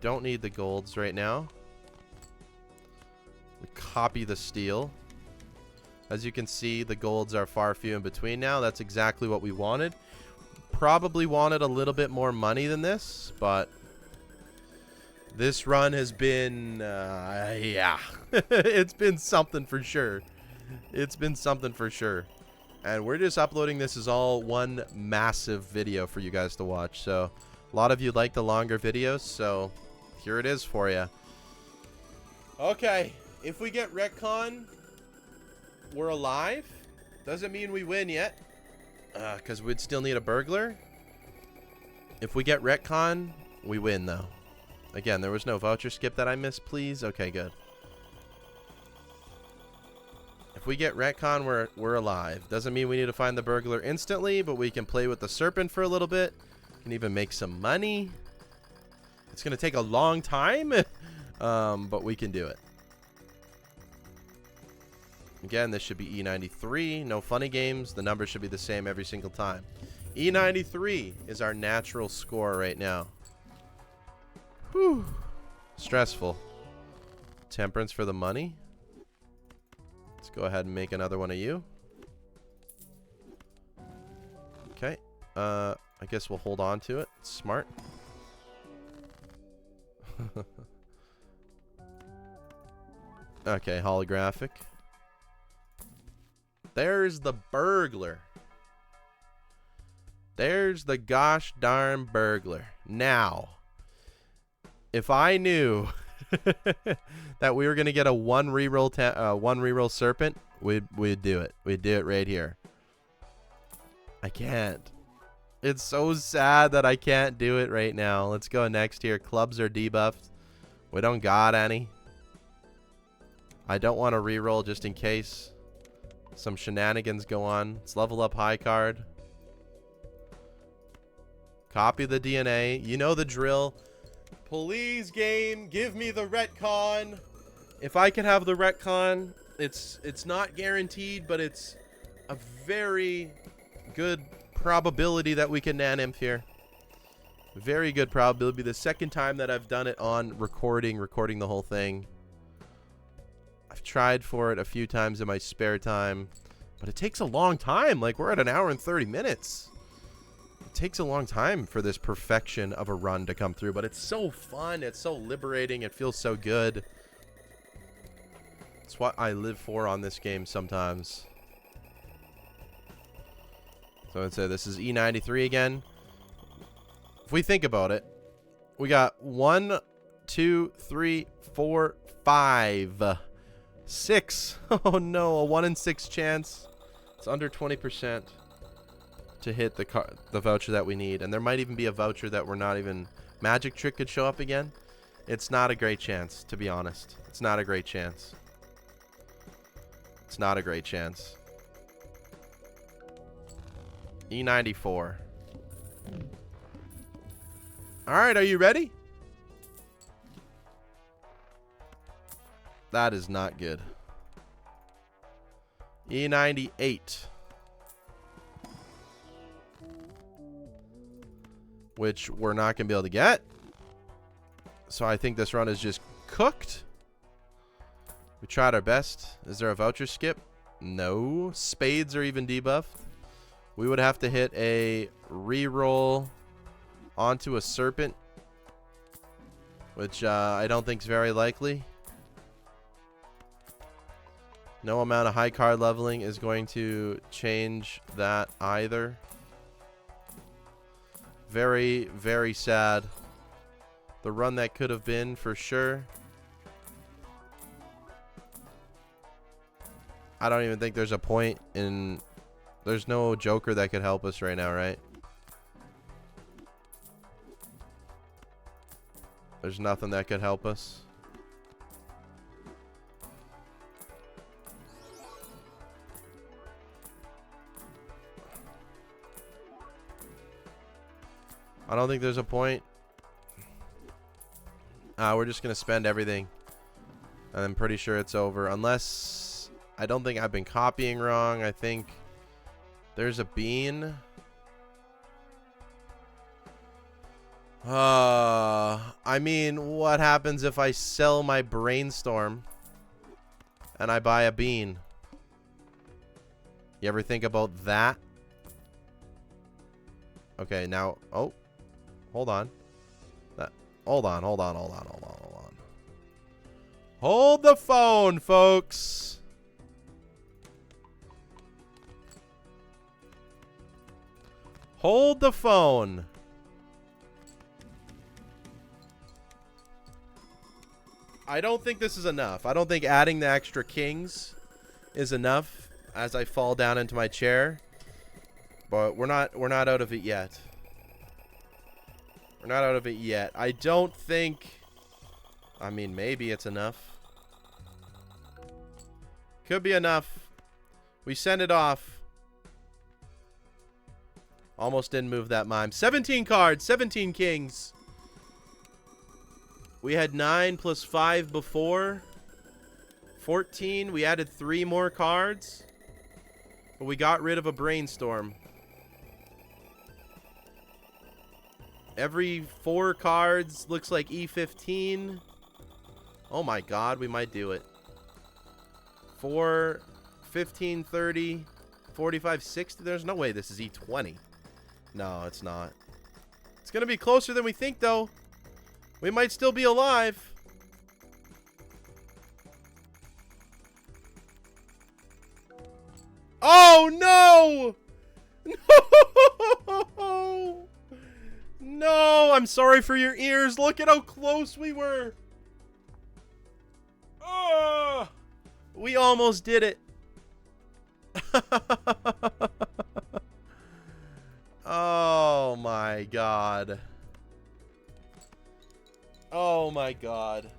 Don't need the golds right now. We copy the steel. As you can see, the golds are far few in between now. That's exactly what we wanted. Probably wanted a little bit more money than this, but this run has been, yeah. It's been something for sure. It's been something for sure. And we're just uploading this as all one massive video for you guys to watch. So a lot of you like the longer videos, so here it is for you. Okay, if we get retcon, we're alive. Doesn't mean we win yet, because we'd still need a burglar. If we get retcon, we win though. Again, there was no voucher skip that I missed, please. Okay, good. If we get retcon, we're alive. Doesn't mean we need to find the burglar instantly, but we can play with the serpent for a little bit. Can even make some money. It's gonna take a long time, but we can do it. Again, this should be E93. No funny games. The numbers should be the same every single time. E93 is our natural score right now. Whew. Stressful. Temperance for the money. Let's go ahead and make another one of you. Okay. I guess we'll hold on to it. Smart. Okay, holographic. There's the burglar. There's the gosh darn burglar. Now, if I knew that we were gonna get a one reroll serpent, we'd do it. We'd do it right here. I can't. It's so sad that I can't do it right now. Let's go next here. Clubs are debuffed. We don't got any. I don't want to reroll just in case some shenanigans go on. Let's level up high card. Copy the DNA. You know the drill. Please, game, give me the retcon. If I can have the retcon, it's not guaranteed, but it's a very good probability that we can NANEINF here. Very good probability. The second time that I've done it on recording the whole thing. I've tried for it a few times in my spare time, but it takes a long time. Like, we're at 1 hour and 30 minutes. It takes a long time for this perfection of a run to come through, but it's so fun. It's so liberating. It feels so good. It's what I live for on this game sometimes. So I'd say this is E93 again. If we think about it, we got 1, 2, 3, 4, 5, 6. Oh no, a 1 in 6 chance. It's under 20% to hit the voucher that we need. And there might even be a voucher that we're not even... Magic Trick could show up again. It's not a great chance, to be honest. It's not a great chance. It's not a great chance. E94. Alright, are you ready? That is not good. E98. Which we're not going to be able to get. So I think this run is just cooked. We tried our best. Is there a voucher skip? No. Spades are even debuffed. We would have to hit a reroll onto a serpent, which I don't think is very likely. No amount of high card leveling is going to change that either. Very, very sad. The run that could have been, for sure. I don't even think there's a point in... There's no joker that could help us right now, right? There's nothing that could help us. I don't think there's a point. We're just going to spend everything. And I'm pretty sure it's over. Unless... I don't think I've been copying wrong. I think there's a bean. I mean, what happens if I sell my brainstorm and I buy a bean? You ever think about that? Okay, now... Oh. Hold on. Hold on. Hold the phone, folks. Hold the phone. I don't think this is enough. I don't think adding the extra kings is enough as I fall down into my chair. But we're not out of it yet. We're not out of it yet. I don't think... I mean, maybe it's enough. Could be enough. We send it off. Almost didn't move that mime. 17 cards. 17 kings. We had 9 plus 5 before. 14. We added 3 more cards. But we got rid of a brainstorm. Every 4 cards looks like E15. Oh my god, we might do it. 4, 15, 30, 45, 60. There's no way this is E20. No, it's not. It's going to be closer than we think, though. We might still be alive. Oh, no! No! No, I'm sorry for your ears. Look at how close we were. Oh, we almost did it. Oh my god. Oh my god.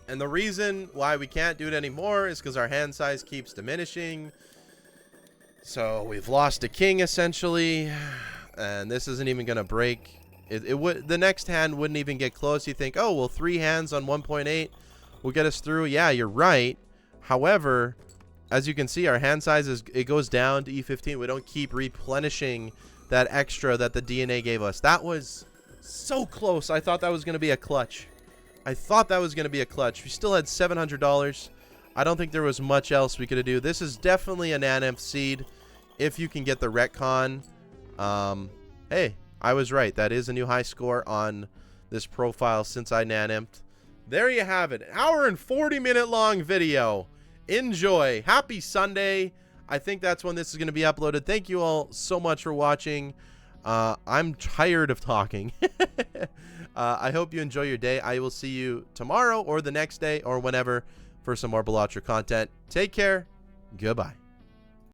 And the reason why we can't do it anymore is because our hand size keeps diminishing. So we've lost a king essentially. And this isn't even gonna break. It would. The next hand wouldn't even get close. You think, oh well, 3 hands on 1.8 will get us through. Yeah, you're right. However, as you can see, our hand size it goes down to E15. We don't keep replenishing that extra that the DNA gave us. That was so close. I thought that was gonna be a clutch. We still had $700. I don't think there was much else we could do. This is definitely a NANEINF seed if you can get the retcon. Hey, I was right. That is a new high score on this profile since I NANEINF'd. There you have it. An hour and 40-minute long video. Enjoy. Happy Sunday. I think that's when this is going to be uploaded. Thank you all so much for watching. I'm tired of talking. I hope you enjoy your day. I will see you tomorrow or the next day or whenever for some more Balatro content. Take care. Goodbye.